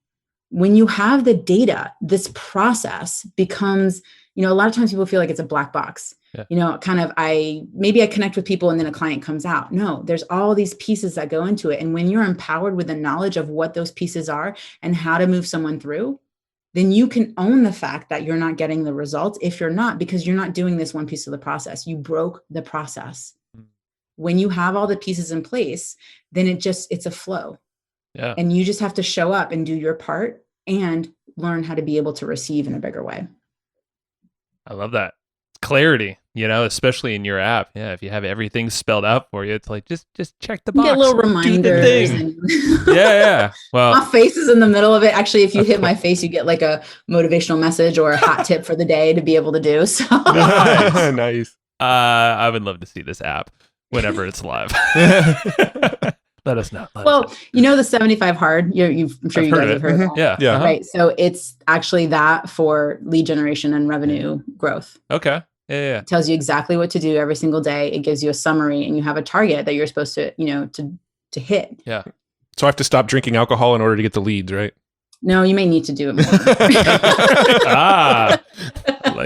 Speaker 1: When you have the data, this process becomes, a lot of times people feel like it's a black box. Yeah. I connect with people and then a client comes out. No, there's all these pieces that go into it. And when you're empowered with the knowledge of what those pieces are and how to move someone through, then you can own the fact that you're not getting the results if you're not, because you're not doing this one piece of the process. You broke the process. When you have all the pieces in place, then it's a flow. Yeah. And you just have to show up and do your part and learn how to be able to receive in a bigger way.
Speaker 3: I love that. Clarity, especially in your app. Yeah, if you have everything spelled out for you, it's like just check the box.
Speaker 1: Get little reminders.
Speaker 3: Yeah. Well,
Speaker 1: my face is in the middle of it. Actually, if you hit my face, you get like a motivational message or a hot tip for the day to be able to do. So
Speaker 2: nice.
Speaker 3: I would love to see this app whenever it's live. Let us know.
Speaker 1: The 75 hard, I'm sure you guys have heard of that.
Speaker 3: Yeah.
Speaker 1: Right. So it's actually that for lead generation and revenue growth.
Speaker 3: Okay. Yeah.
Speaker 1: It tells you exactly what to do every single day. It gives you a summary, and you have a target that you're supposed to, to hit.
Speaker 3: Yeah.
Speaker 2: So I have to stop drinking alcohol in order to get the leads, right?
Speaker 1: No, you may need to do it more.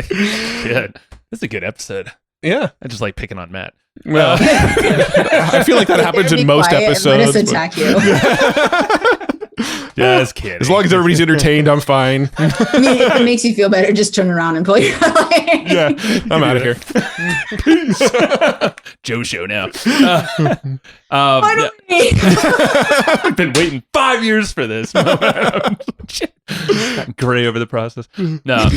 Speaker 3: Good. This is a good episode.
Speaker 2: Yeah.
Speaker 3: I just like picking on Matt.
Speaker 2: Well, I feel like that happens in most episodes.
Speaker 1: Let us attack you.
Speaker 3: Just kidding.
Speaker 2: As long as everybody's entertained, I'm fine.
Speaker 1: I mean, if it makes you feel better, just turn around and pull your leg.
Speaker 2: Yeah, I'm out of here.
Speaker 3: Peace. Joe show now. I've been waiting 5 years for this. Gray over the process. No.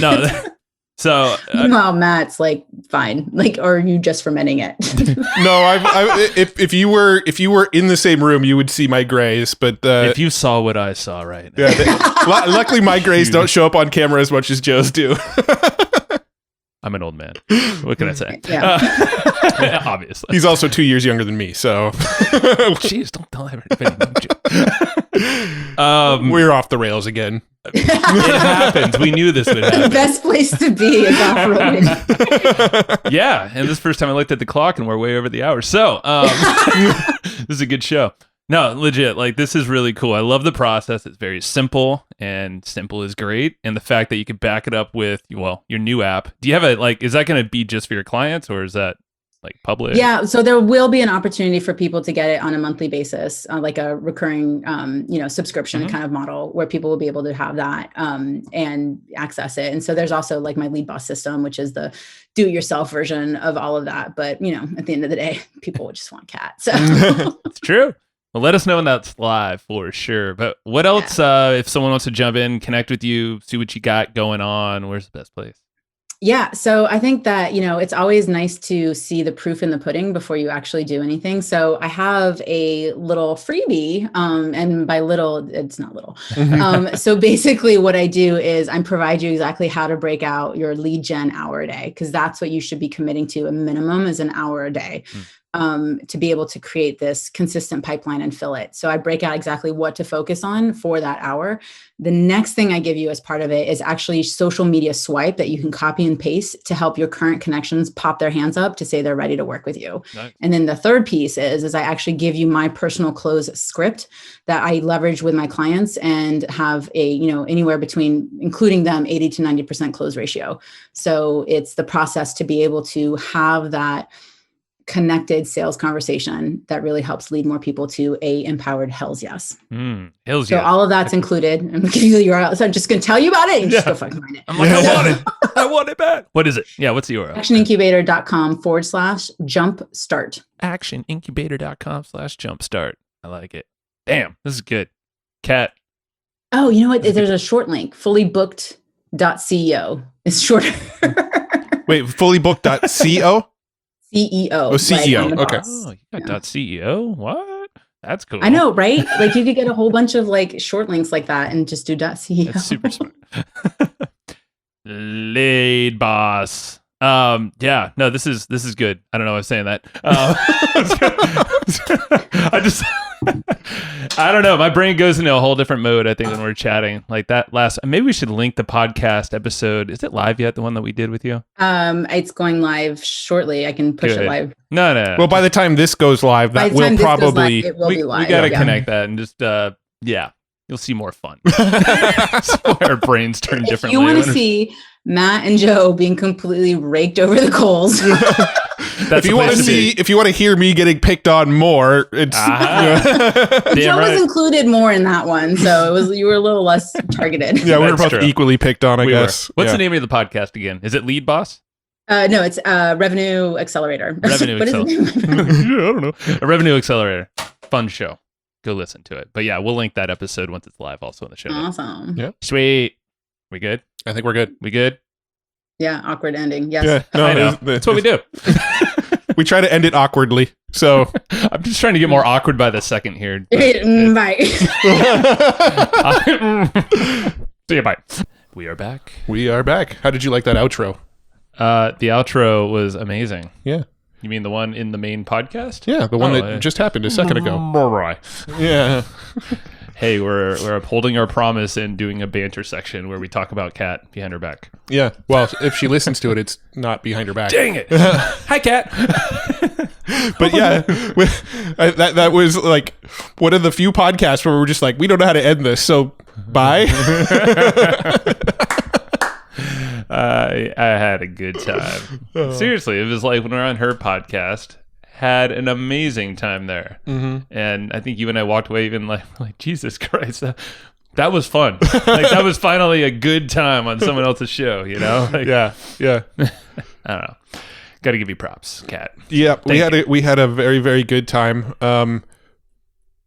Speaker 3: So
Speaker 1: meanwhile, Matt's like fine, like, or are you just fermenting it?
Speaker 2: No, if you were in the same room, you would see my grays. But
Speaker 3: if you saw what I saw, right? Now.
Speaker 2: Yeah, luckily my grays don't show up on camera as much as Joe's do.
Speaker 3: I'm an old man. What can I say?
Speaker 1: Yeah.
Speaker 3: Obviously.
Speaker 2: He's also 2 years younger than me, so.
Speaker 3: Jeez, don't tell everybody.
Speaker 2: We're off the rails again.
Speaker 3: It happens. We knew this would happen.
Speaker 1: The best place to be is off-roading.
Speaker 3: Yeah, and this is the first time I looked at the clock and we're way over the hour. So, this is a good show. No, legit. Like, this is really cool. I love the process. It's very simple, and simple is great. And the fact that you can back it up with, well, your new app. Do you have is that going to be just for your clients, or is that like public?
Speaker 1: Yeah. So there will be an opportunity for people to get it on a monthly basis, like a recurring, subscription kind of model where people will be able to have that and access it. And so there's also like my Lead Boss system, which is the do-it-yourself version of all of that. But, at the end of the day, people just want cats. So.
Speaker 3: It's true. Well, let us know when that's live for sure. But what else, if someone wants to jump in, connect with you, see what you got going on, where's the best place?
Speaker 1: Yeah. So I think that, it's always nice to see the proof in the pudding before you actually do anything. So I have a little freebie, and by little, it's not little. So basically what I do is I provide you exactly how to break out your lead gen hour a day, because that's what you should be committing to. A minimum is an hour a day. To be able to create this consistent pipeline and fill it. So I break out exactly what to focus on for that hour. The next thing I give you as part of it is actually social media swipe that you can copy and paste to help your current connections pop their hands up to say they're ready to work with you. Nice. And then the third piece is I actually give you my personal close script that I leverage with my clients and have anywhere between, including them, 80 to 90% close ratio. So it's the process to be able to have that connected sales conversation that really helps lead more people to a empowered Hells Yes.
Speaker 3: Hells
Speaker 1: so
Speaker 3: yes.
Speaker 1: All of that's included. I'm going to give you the URL. So I'm just going to tell you about it and just go fucking find it.
Speaker 3: I'm like, I want it. I want it back. What is it? Yeah. What's the URL?
Speaker 1: actionincubator.com/jumpstart.
Speaker 3: actionincubator.com/jumpstart. I like it. Damn. This is good. Kat.
Speaker 1: Oh, you know what? There's a short link, fullybooked.co. It's shorter.
Speaker 2: Wait, fullybooked.co?
Speaker 1: CEO.
Speaker 2: Oh, CEO.
Speaker 1: Like
Speaker 2: okay.
Speaker 3: Oh, you got .CEO? What? That's cool.
Speaker 1: I know, right? Like you could get a whole bunch of like short links like that and just do .CEO.
Speaker 3: That's super smart. Lead Boss. Yeah, no, this is good. I don't know why I was saying that. I don't know. My brain goes into a whole different mode, I think, when we're chatting. Like that maybe we should link the podcast episode. Is it live yet? The one that we did with you?
Speaker 1: It's going live shortly. I can push it live.
Speaker 3: No.
Speaker 2: Well, by the time this goes live, that will probably
Speaker 1: it will be live.
Speaker 3: We got to connect that and just you'll see more fun. Our brains turn differently.
Speaker 1: You want to see Matt and Joe being completely raked over the coals.
Speaker 2: If you want to hear me getting picked on more, it's
Speaker 1: Joe was included more in that one, so you were a little less targeted.
Speaker 2: Yeah, we were both equally picked on, I guess.
Speaker 3: What's the name of the podcast again? Is it Lead Boss?
Speaker 1: No, it's Revenue Accelerator.
Speaker 3: Revenue Accelerator. I don't know. A Revenue Accelerator. Fun show. Go listen to it. But yeah, we'll link that episode once it's live also in the show.
Speaker 1: Awesome.
Speaker 2: Yeah.
Speaker 3: Sweet. We good?
Speaker 2: I think we're good.
Speaker 3: We good?
Speaker 1: Yeah, awkward ending. Yes.
Speaker 2: Yeah, no,
Speaker 3: I know. That's what we do.
Speaker 2: We try to end it awkwardly. So
Speaker 3: I'm just trying to get more awkward by the second here.
Speaker 1: Bye.
Speaker 3: See you, bye. We are back.
Speaker 2: We are back. How did you like that outro?
Speaker 3: The outro was amazing.
Speaker 2: Yeah.
Speaker 3: You mean the one in the main podcast?
Speaker 2: Yeah, the one that just happened a second ago.
Speaker 3: Right.
Speaker 2: Yeah.
Speaker 3: Hey, we're upholding our promise and doing a banter section where we talk about Kat behind her back.
Speaker 2: Yeah. Well, if she listens to it, it's not behind her back.
Speaker 3: Dang it. Hi, Kat.
Speaker 2: But yeah, that was like one of the few podcasts where we're just like, we don't know how to end this, so bye.
Speaker 3: I had a good time. Seriously, it was like when we were on her podcast, had an amazing time there. And I think you and I walked away even like Jesus Christ, that was fun. Like that was finally a good time on someone else's show, you know? Like,
Speaker 2: Yeah.
Speaker 3: I don't know. Got to give you props, Kat.
Speaker 2: Yeah, we had a very, very good time.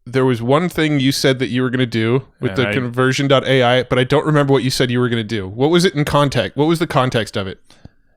Speaker 2: There was one thing you said that you were going to do with the conversion.ai, but I don't remember what you said you were going to do. What was it in context? What was the context of it?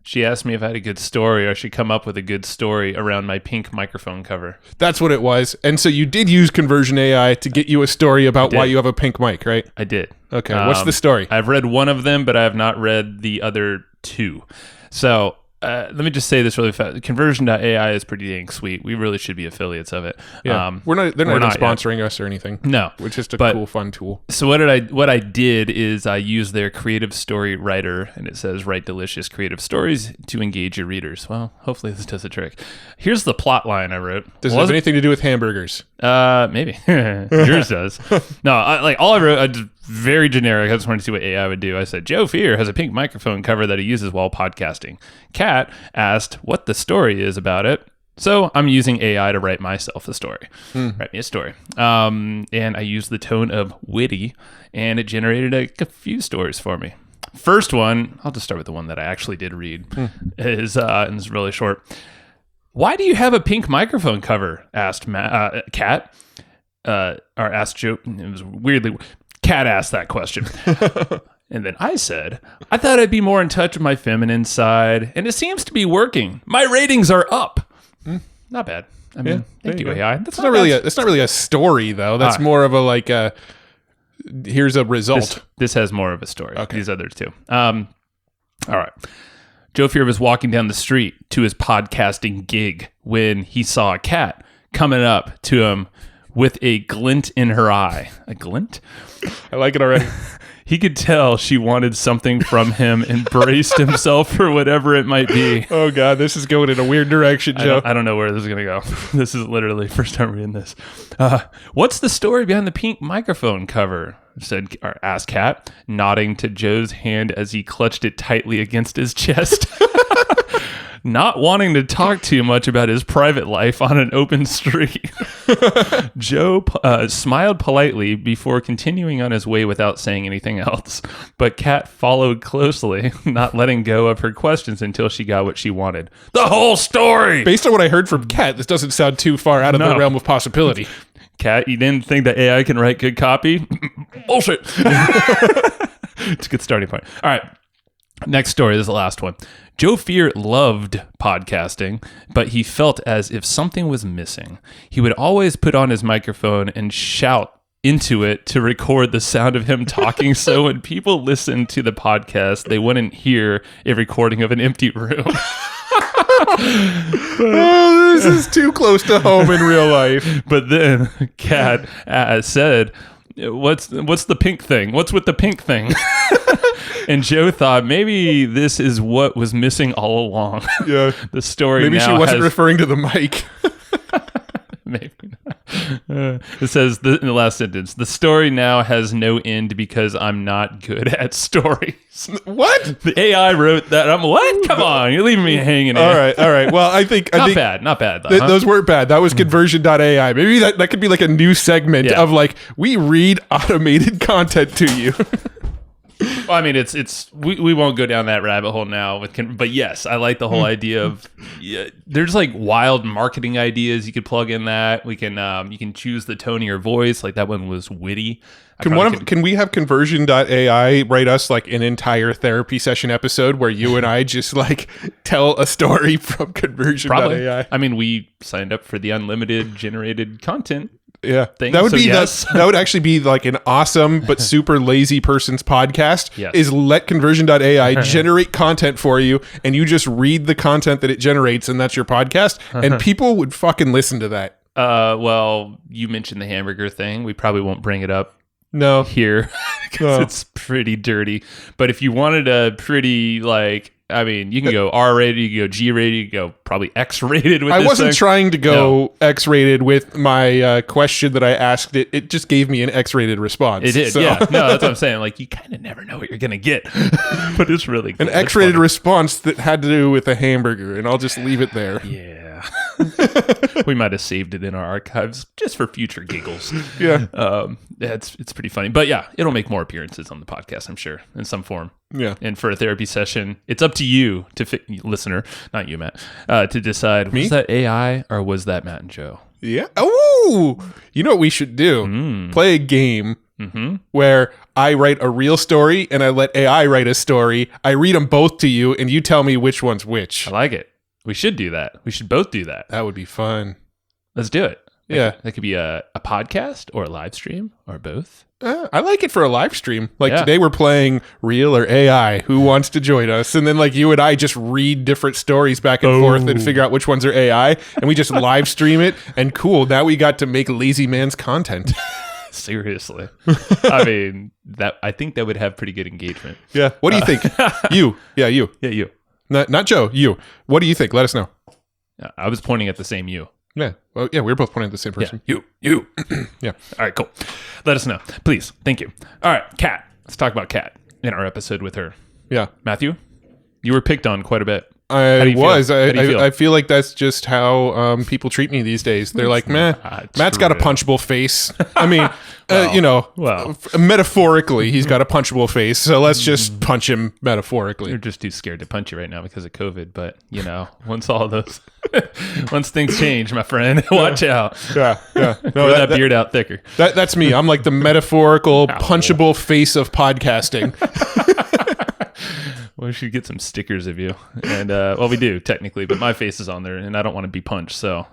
Speaker 3: She asked me if I had a good story or I should come up with a good story around my pink microphone cover.
Speaker 2: That's what it was. And so you did use conversion AI to get you a story about why you have a pink mic, right?
Speaker 3: I did.
Speaker 2: Okay. What's the story?
Speaker 3: I've read one of them, but I have not read the other two. So let me just say this really fast. Conversion.ai is pretty dang sweet. We really should be affiliates of it.
Speaker 2: Yeah. They're not even sponsoring us or anything.
Speaker 3: No.
Speaker 2: It's just a cool, fun tool.
Speaker 3: So what I did is I used their creative story writer, and it says write delicious creative stories to engage your readers. Well, hopefully this does the trick. Here's the plot line I wrote.
Speaker 2: Does it have anything to do with hamburgers?
Speaker 3: Maybe. Yours does. No, all I wrote, very generic. I just wanted to see what AI would do. I said, Joe Fier has a pink microphone cover that he uses while podcasting. Kat asked what the story is about it. So I'm using AI to write myself a story. Write me a story. And I used the tone of witty, and it generated a few stories for me. First one, I'll just start with the one that I actually did read, is and it's really short. Why do you have a pink microphone cover? Asked Kat. Or asked Joe. It was weirdly... Kat asked that question. And then I said, I thought I'd be more in touch with my feminine side, and it seems to be working. My ratings are up. Not bad. I mean, thank you, AI.
Speaker 2: That's not really a story, though. That's more of a here's a result.
Speaker 3: This has more of a story. Okay. These others too. All right. Joe Fier was walking down the street to his podcasting gig when he saw a cat coming up to him with a glint in her eye. A glint?
Speaker 2: I like it already.
Speaker 3: He could tell she wanted something from him and braced himself for whatever it might be.
Speaker 2: Oh, God, this is going in a weird direction, Joe.
Speaker 3: I don't know where this is going to go. This is literally the first time reading this. What's the story behind the pink microphone cover? Asked Kat, nodding to Joe's hand as he clutched it tightly against his chest. Not wanting to talk too much about his private life on an open street. Joe smiled politely before continuing on his way without saying anything else. But Kat followed closely, not letting go of her questions until she got what she wanted. The whole story!
Speaker 2: Based on what I heard from Kat, this doesn't sound too far out of the realm of possibility.
Speaker 3: Kat, you didn't think that AI can write good copy? Bullshit! It's a good starting point. All right. Next story, this is the last one. Joe Fier loved podcasting, but he felt as if something was missing. He would always put on his microphone and shout into it to record the sound of him talking, so when people listened to the podcast, they wouldn't hear a recording of an empty room.
Speaker 2: This is too close to home in real life.
Speaker 3: But then Kat said, what's the pink thing? What's with the pink thing? And Joe thought maybe this is what was missing all along. Yeah. The story
Speaker 2: maybe
Speaker 3: now
Speaker 2: she wasn't referring to the mic.
Speaker 3: Maybe not. It says in the last sentence, the story now has no end because I'm not good at stories.
Speaker 2: What?
Speaker 3: The AI wrote that. I'm what? Come on, you're leaving me hanging here.
Speaker 2: All right. Well, I think
Speaker 3: not bad though.
Speaker 2: Those weren't bad. That was conversion.ai. Maybe that could be like a new segment of like, we read automated content to you.
Speaker 3: Well, I mean, we won't go down that rabbit hole now. But yes, I like the whole idea of there's like wild marketing ideas you could plug in that. We can you can choose the tone of your voice. Like that one was witty.
Speaker 2: Can we have conversion.ai write us like an entire therapy session episode where you and I just like tell a story from conversion.ai?
Speaker 3: Probably. I mean, we signed up for the unlimited generated content.
Speaker 2: Yeah,
Speaker 3: thing,
Speaker 2: that would
Speaker 3: so
Speaker 2: be
Speaker 3: yes.
Speaker 2: that would actually be like an awesome but super lazy person's podcast.
Speaker 3: Yes.
Speaker 2: Is let conversion.ai generate content for you, and you just read the content that it generates, and that's your podcast. And people would fucking listen to that.
Speaker 3: Well, you mentioned the hamburger thing. We probably won't bring it up
Speaker 2: No.
Speaker 3: here because it's pretty dirty. But if you wanted a pretty you can go R-rated, you can go G-rated, you can go probably X-rated with
Speaker 2: I
Speaker 3: this
Speaker 2: wasn't
Speaker 3: thing.
Speaker 2: trying to go X-rated with my question that I asked. It just gave me an X-rated response.
Speaker 3: It did,
Speaker 2: So.
Speaker 3: yeah. No, that's what I'm saying. Like, you kind of never know what you're going to get. But it's really cool.
Speaker 2: An X-rated response that had to do with a hamburger, and I'll just leave it there.
Speaker 3: Yeah. We might have saved it in our archives just for future giggles.
Speaker 2: Yeah.
Speaker 3: It's pretty funny. But yeah, it'll make more appearances on the podcast, I'm sure, in some form.
Speaker 2: Yeah.
Speaker 3: And for a therapy session, it's up to you listener, not you, Matt, to decide, was that AI or was that Matt and Joe?
Speaker 2: Yeah. Oh, you know what we should do? Play a game where I write a real story and I let AI write a story. I read them both to you and you tell me which one's which.
Speaker 3: I like it. We should do that. We should both do that.
Speaker 2: That would be fun.
Speaker 3: Let's do it.
Speaker 2: Yeah.
Speaker 3: That could be a podcast or a live stream or both.
Speaker 2: I like it for a live stream. Like
Speaker 3: Yeah.
Speaker 2: today we're playing real or AI. Who wants to join us? And then like you and I just read different stories back and forth and figure out which ones are AI. And we just live stream it. And cool. Now we got to make lazy man's content.
Speaker 3: Seriously. I mean, I think that would have pretty good engagement.
Speaker 2: Yeah. What do you think? You. Yeah, you.
Speaker 3: Yeah, you.
Speaker 2: Not Joe. You. What do you think? Let us know.
Speaker 3: I was pointing at the same you.
Speaker 2: Yeah. Well, yeah, we're both pointing at the same person.
Speaker 3: Yeah. You.
Speaker 2: Yeah.
Speaker 3: All right, cool. Let us know. Please. Thank you. All right, Kat. Let's talk about Kat in our episode with her.
Speaker 2: Yeah.
Speaker 3: Matthew, you were picked on quite a bit.
Speaker 2: I
Speaker 3: do you
Speaker 2: was.
Speaker 3: feel? How do you feel?
Speaker 2: I feel like that's just how people treat me these days. They're like, meh, Matt's got a
Speaker 3: true.
Speaker 2: punchable face. I mean,
Speaker 3: well.
Speaker 2: metaphorically, he's got a punchable face. So let's just punch him metaphorically.
Speaker 3: You're just too scared to punch you right now because of COVID. But, once things change, my friend, watch out.
Speaker 2: Yeah. Yeah. No,
Speaker 3: Grow that beard out thicker.
Speaker 2: that's me. I'm like the metaphorical punchable face of podcasting.
Speaker 3: We should get some stickers of you. And, we do technically, but my face is on there and I don't want to be punched. So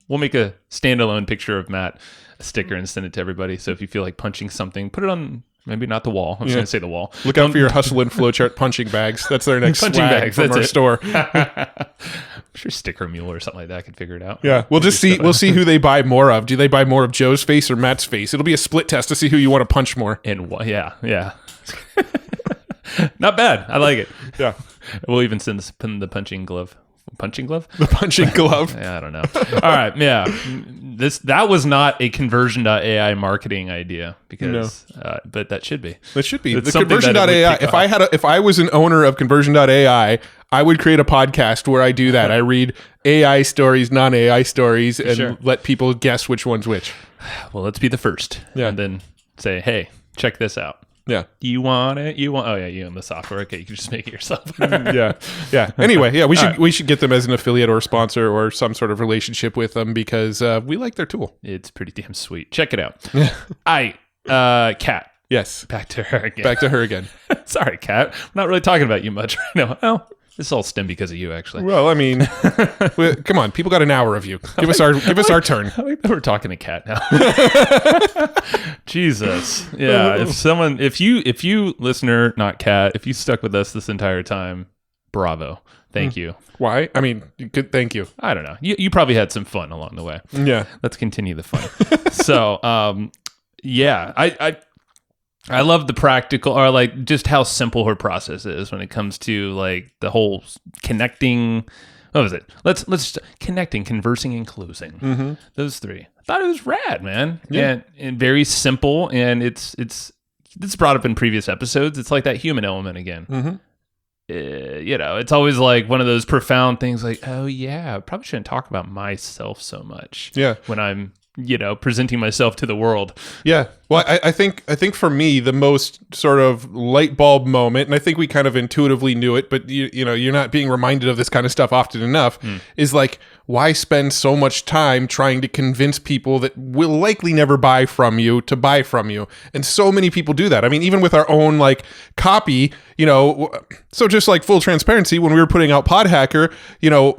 Speaker 3: we'll make a standalone picture of Matt, a sticker, and send it to everybody. So if you feel like punching something, put it on, maybe not the wall. I'm just going to say the wall.
Speaker 2: Look out for your Hustle and Flowchart punching bags. That's their next
Speaker 3: Punching
Speaker 2: swag
Speaker 3: bags,
Speaker 2: from
Speaker 3: that's
Speaker 2: our
Speaker 3: it.
Speaker 2: store.
Speaker 3: I'm sure Sticker Mule or something like that could figure it out.
Speaker 2: Yeah, we'll see who they buy more of. Do they buy more of Joe's face or Matt's face? It'll be a split test to see who you want to punch more.
Speaker 3: And yeah. Not bad. I like it.
Speaker 2: Yeah.
Speaker 3: We'll even send the punching glove. Punching glove?
Speaker 2: The punching glove.
Speaker 3: Yeah, I don't know. All right, yeah. That was not a conversion.ai marketing idea because but that should be.
Speaker 2: It should be.
Speaker 3: It's
Speaker 2: The
Speaker 3: something that it would
Speaker 2: conversion.ai.
Speaker 3: kick
Speaker 2: If I was an owner of conversion.ai, I would create a podcast where I do that. I read AI stories, non-AI stories, and let people guess which one's which.
Speaker 3: Well, let's be the first.
Speaker 2: Yeah.
Speaker 3: And then say, hey, check this out.
Speaker 2: Yeah.
Speaker 3: You want it? Oh yeah, you own the software. Okay, you can just make it yourself.
Speaker 2: Yeah. Anyway, yeah, we should get them as an affiliate or a sponsor or some sort of relationship with them because we like their tool.
Speaker 3: It's pretty damn sweet. Check it out. Kat.
Speaker 2: Yes.
Speaker 3: Back to her again.
Speaker 2: Back to her again.
Speaker 3: Sorry, Kat. I'm not really talking about you much right now. Oh, this all stemmed because of you, actually.
Speaker 2: Well, I mean, come on, people got an hour of you. Give us our turn.
Speaker 3: I like that we're talking to Kat now. Jesus. Yeah. If you listener, not Kat, if you stuck with us this entire time, bravo. Thank you.
Speaker 2: Why? I mean, good. Thank you.
Speaker 3: I don't know. You probably had some fun along the way.
Speaker 2: Yeah.
Speaker 3: Let's continue the fun. So, yeah, I love the practical, or like just how simple her process is when it comes to like the whole connecting. What was it? Let's just connecting, conversing, and closing.
Speaker 2: Mm-hmm.
Speaker 3: Those three. I thought it was rad, man.
Speaker 2: Yeah.
Speaker 3: And very simple. And it's brought up in previous episodes. It's like that human element again.
Speaker 2: Mm-hmm.
Speaker 3: It's always like one of those profound things. Like, oh yeah, I probably shouldn't talk about myself so much.
Speaker 2: Yeah.
Speaker 3: When I'm presenting myself to the world.
Speaker 2: Yeah. Well, I think for me, the most sort of light bulb moment, and I think we kind of intuitively knew it, but you're not being reminded of this kind of stuff often enough, is like, why spend so much time trying to convince people that will likely never buy from you to buy from you? And so many people do that. I mean, even with our own like copy, so just like full transparency, when we were putting out Pod Hacker,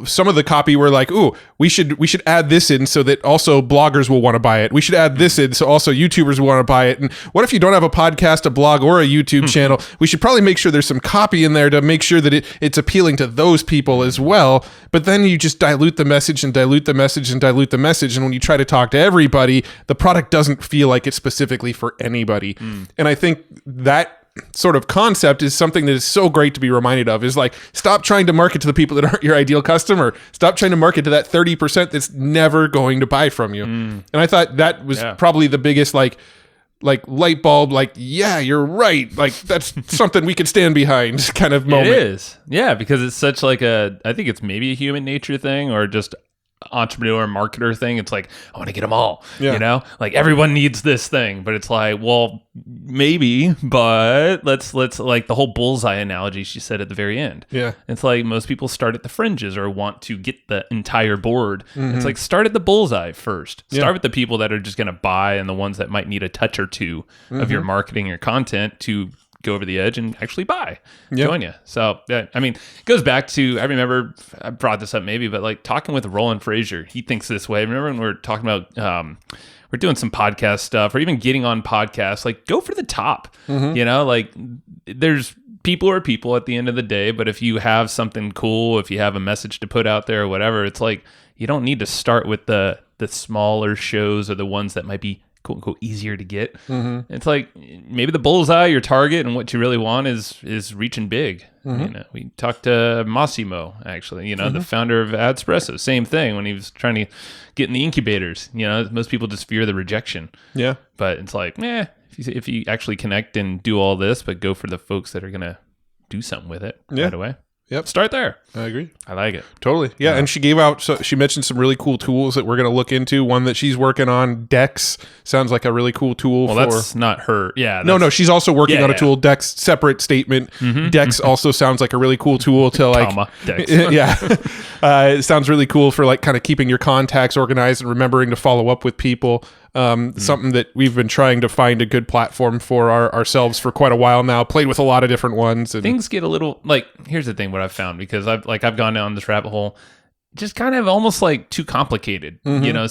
Speaker 2: some of the copy were like, ooh, we should add this in so that also bloggers YouTubers will want to buy it. We should add this in so also YouTubers will want to buy it. And what if you don't have a podcast, a blog, or a YouTube channel? We should probably make sure there's some copy in there to make sure that it's appealing to those people as well. But then you just dilute the message and dilute the message and dilute the message. And when you try to talk to everybody, the product doesn't feel like it's specifically for anybody. And I think that sort of concept is something that is so great to be reminded of, is like, stop trying to market to the people that aren't your ideal customer. Stop trying to market to that 30% that's never going to buy from you. And I thought that was probably the biggest like light bulb, like, yeah, you're right. Like, that's something we could stand behind kind of moment.
Speaker 3: It is. Yeah, because it's such like I think it's maybe a human nature thing or just entrepreneur marketer thing. It's like, I want to get them all, you know, like everyone needs this thing, but it's like, well, maybe, but let's like the whole bullseye analogy she said at the very end. Yeah. It's like most people start at the fringes or want to get the entire board. It's like, start at the bullseye first. Start with the people that are just going to buy and the ones that might need a touch or two of your marketing or content to go over the edge and actually join you. So yeah, I mean, it goes back to, I remember I brought this up maybe, but like talking with Roland Frazier, he thinks this way. Remember when we were talking about we're doing some podcast stuff or even getting on podcasts, like go for the top. You know, like there's people are people at the end of the day, but if you have something cool, if you have a message to put out there or whatever, it's like you don't need to start with the smaller shows or the ones that might be quote unquote easier to get. It's like maybe the bullseye, your target, and what you really want is reaching big. You know, we talked to Massimo actually, you know, the founder of Adspresso, same thing when he was trying to get in the incubators. You know, most people just fear the rejection. Yeah, but it's like, if you actually connect and do all this, but go for the folks that are gonna do something with it right away. Yep. Start there. I agree. I like it.
Speaker 2: Totally. Yeah. And she gave out, so she mentioned some really cool tools that we're going to look into. One that she's working on, Dex, sounds like a really cool tool.
Speaker 3: Well, that's not her. Yeah.
Speaker 2: No, she's also working on a tool. Dex, separate statement. Dex also sounds like a really cool tool to like, Dex. It sounds really cool for like kind of keeping your contacts organized and remembering to follow up with people. Something that we've been trying to find a good platform for ourselves for quite a while now. Played with a lot of different ones. And
Speaker 3: things get a little like, here's the thing, what I've found, because I've gone down this rabbit hole, just kind of almost like too complicated. You know,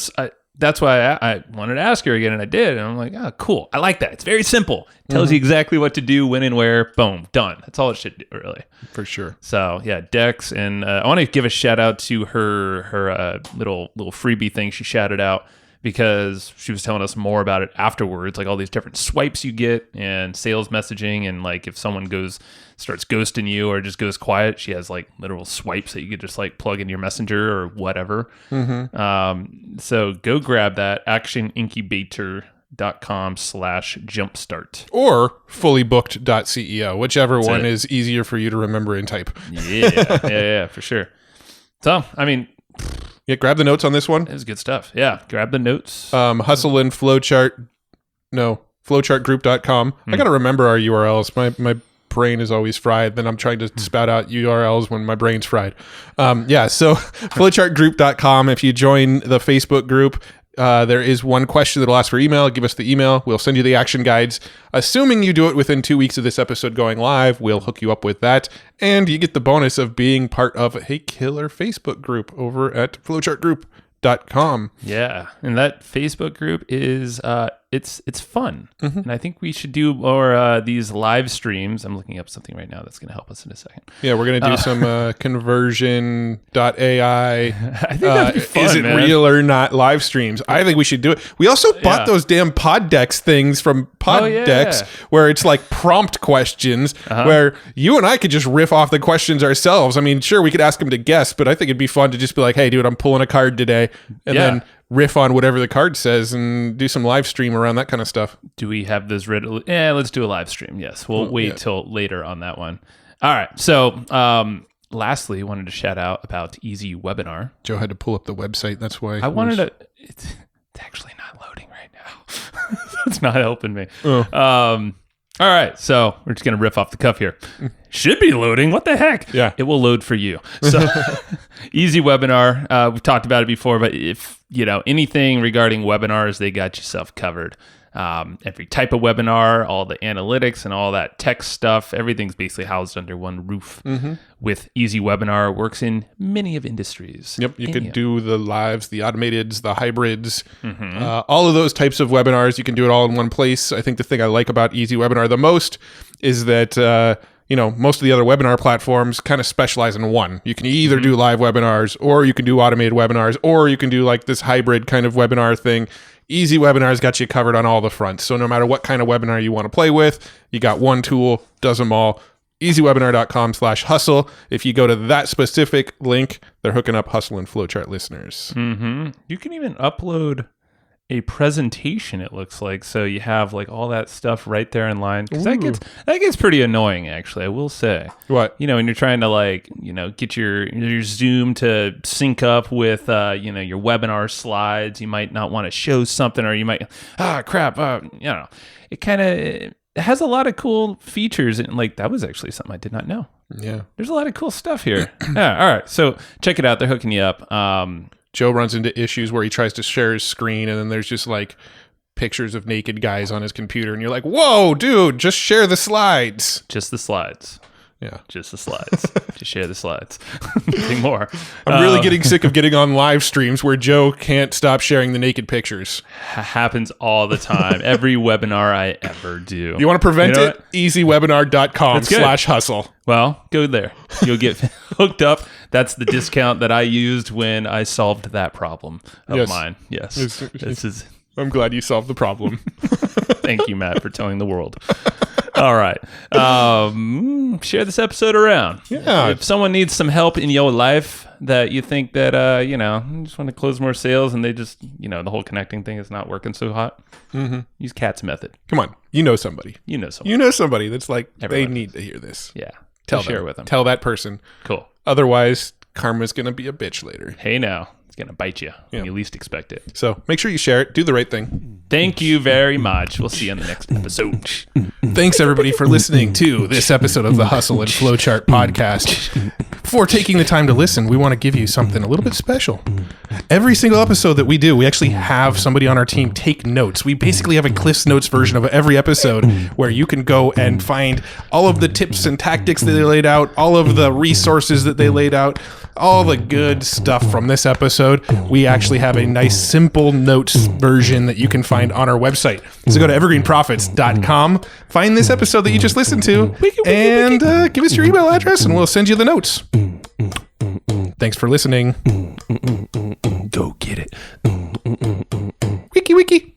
Speaker 3: that's why I wanted to ask her again, and I did. And I'm like, oh, cool. I like that. It's very simple. It tells you exactly what to do, when and where. Boom, done. That's all it should do, really.
Speaker 2: For sure.
Speaker 3: So yeah, Dex, and I want to give a shout out to her little freebie thing she shouted out, because she was telling us more about it afterwards, like all these different swipes you get and sales messaging. And like if someone starts ghosting you or just goes quiet, she has like literal swipes that you could just like plug in your messenger or whatever. So go grab that, actionincubator.com/jumpstart
Speaker 2: or fullybooked.ceo, whichever one is easier for you to remember and type.
Speaker 3: Yeah, for sure. So, I mean,
Speaker 2: yeah, grab the notes on this one.
Speaker 3: It was good stuff. Yeah, grab the notes.
Speaker 2: Hustle and flowchartgroup.com. I got to remember our URLs. My brain is always fried. Then I'm trying to spout out URLs when my brain's fried. So flowchartgroup.com. If you join the Facebook group, there is one question that'll ask for email. Give us the email. We'll send you the action guides. Assuming you do it within 2 weeks of this episode going live, we'll hook you up with that. And you get the bonus of being part of a killer Facebook group over at flowchartgroup.com.
Speaker 3: Yeah. And that Facebook group is, it's fun. And I think we should do more these live streams. I'm looking up something right now that's going to help us in a second.
Speaker 2: Yeah, we're going to do some conversion.ai.
Speaker 3: I think that'd be fun,
Speaker 2: is it
Speaker 3: man.
Speaker 2: real or not live streams? I think we should do it. We also bought those damn Poddex things from Poddex where it's like prompt questions where you and I could just riff off the questions ourselves. I mean, sure, we could ask them to guess, but I think it'd be fun to just be like, hey, dude, I'm pulling a card today. And then riff on whatever the card says and do some live stream around that kind of stuff.
Speaker 3: Do we have this ready? Yeah, let's do a live stream. Yes, we'll wait till later on that one. All right. So, lastly, wanted to shout out about Easy Webinar.
Speaker 2: Joe had to pull up the website. That's why
Speaker 3: I wanted to. It's actually not loading right now. It's not helping me. All right, so we're just going to riff off the cuff here. Should be loading. What the heck?
Speaker 2: Yeah.
Speaker 3: It will load for you. So Easy Webinar. We've talked about it before, but if, anything regarding webinars, they got yourself covered. every type of webinar, all the analytics and all that tech stuff. Everything's basically housed under one roof. With Easy Webinar, works in many of industries.
Speaker 2: Yep, you could do the lives, the automateds, the hybrids, all of those types of webinars. You can do it all in one place. I think the thing I like about Easy Webinar the most is that most of the other webinar platforms kind of specialize in one. You can either do live webinars, or you can do automated webinars, or you can do like this hybrid kind of webinar thing. Easy Webinar's got you covered on all the fronts. So no matter what kind of webinar you want to play with, you got one tool, does them all. easywebinar.com/hustle. If you go to that specific link, they're hooking up Hustle and Flowchart listeners.
Speaker 3: You can even upload a presentation, it looks like, so you have like all that stuff right there in line. 'Cause that gets pretty annoying, actually, I will say.
Speaker 2: What?
Speaker 3: When you're trying to get your Zoom to sync up with your webinar slides, you might not want to show something, or you might it kind of has a lot of cool features, and that was actually something I did not know.
Speaker 2: Yeah,
Speaker 3: there's a lot of cool stuff here. Yeah, all right, so check it out. They're hooking you up.
Speaker 2: Joe runs into issues where he tries to share his screen, and then there's just like pictures of naked guys on his computer, and you're like, whoa, dude, just share the slides.
Speaker 3: Just the slides.
Speaker 2: Yeah.
Speaker 3: Just the slides. Just share the slides. Nothing more.
Speaker 2: I'm really getting sick of getting on live streams where Joe can't stop sharing the naked pictures.
Speaker 3: Happens all the time. Every webinar I ever do.
Speaker 2: You want to prevent it? easywebinar.com/hustle.
Speaker 3: Well, go there. You'll get hooked up. That's the discount that I used when I solved that problem of mine. Yes. This is.
Speaker 2: I'm glad you solved the problem.
Speaker 3: Thank you, Matt, for telling the world. All right. Share this episode around.
Speaker 2: Yeah.
Speaker 3: If someone needs some help in your life that you think that, you just want to close more sales, and they just, the whole connecting thing is not working so hot, use Kat's method.
Speaker 2: Come on. You know somebody.
Speaker 3: You know somebody
Speaker 2: that's like,
Speaker 3: Everyone.
Speaker 2: They need to hear this.
Speaker 3: Yeah.
Speaker 2: Share
Speaker 3: with them.
Speaker 2: Tell that person.
Speaker 3: Cool.
Speaker 2: Otherwise, karma's going to be a bitch later.
Speaker 3: Hey, now. It's going to bite you when you least expect it.
Speaker 2: So make sure you share it. Do the right thing.
Speaker 3: Thank you very much. We'll see you on the next episode.
Speaker 2: Thanks, everybody, for listening to this episode of the Hustle and Flowchart podcast. Before taking the time to listen, we want to give you something a little bit special. Every single episode that we do, we actually have somebody on our team take notes. We basically have a Cliff's Notes version of every episode where you can go and find all of the tips and tactics that they laid out, all of the resources that they laid out, all the good stuff from this episode. We actually have a nice simple notes version that you can find on our website. So go to evergreenprofits.com, find this episode that you just listened to, and give us your email address, and we'll send you the notes. Thanks for listening.
Speaker 3: Go get it.
Speaker 2: Wiki.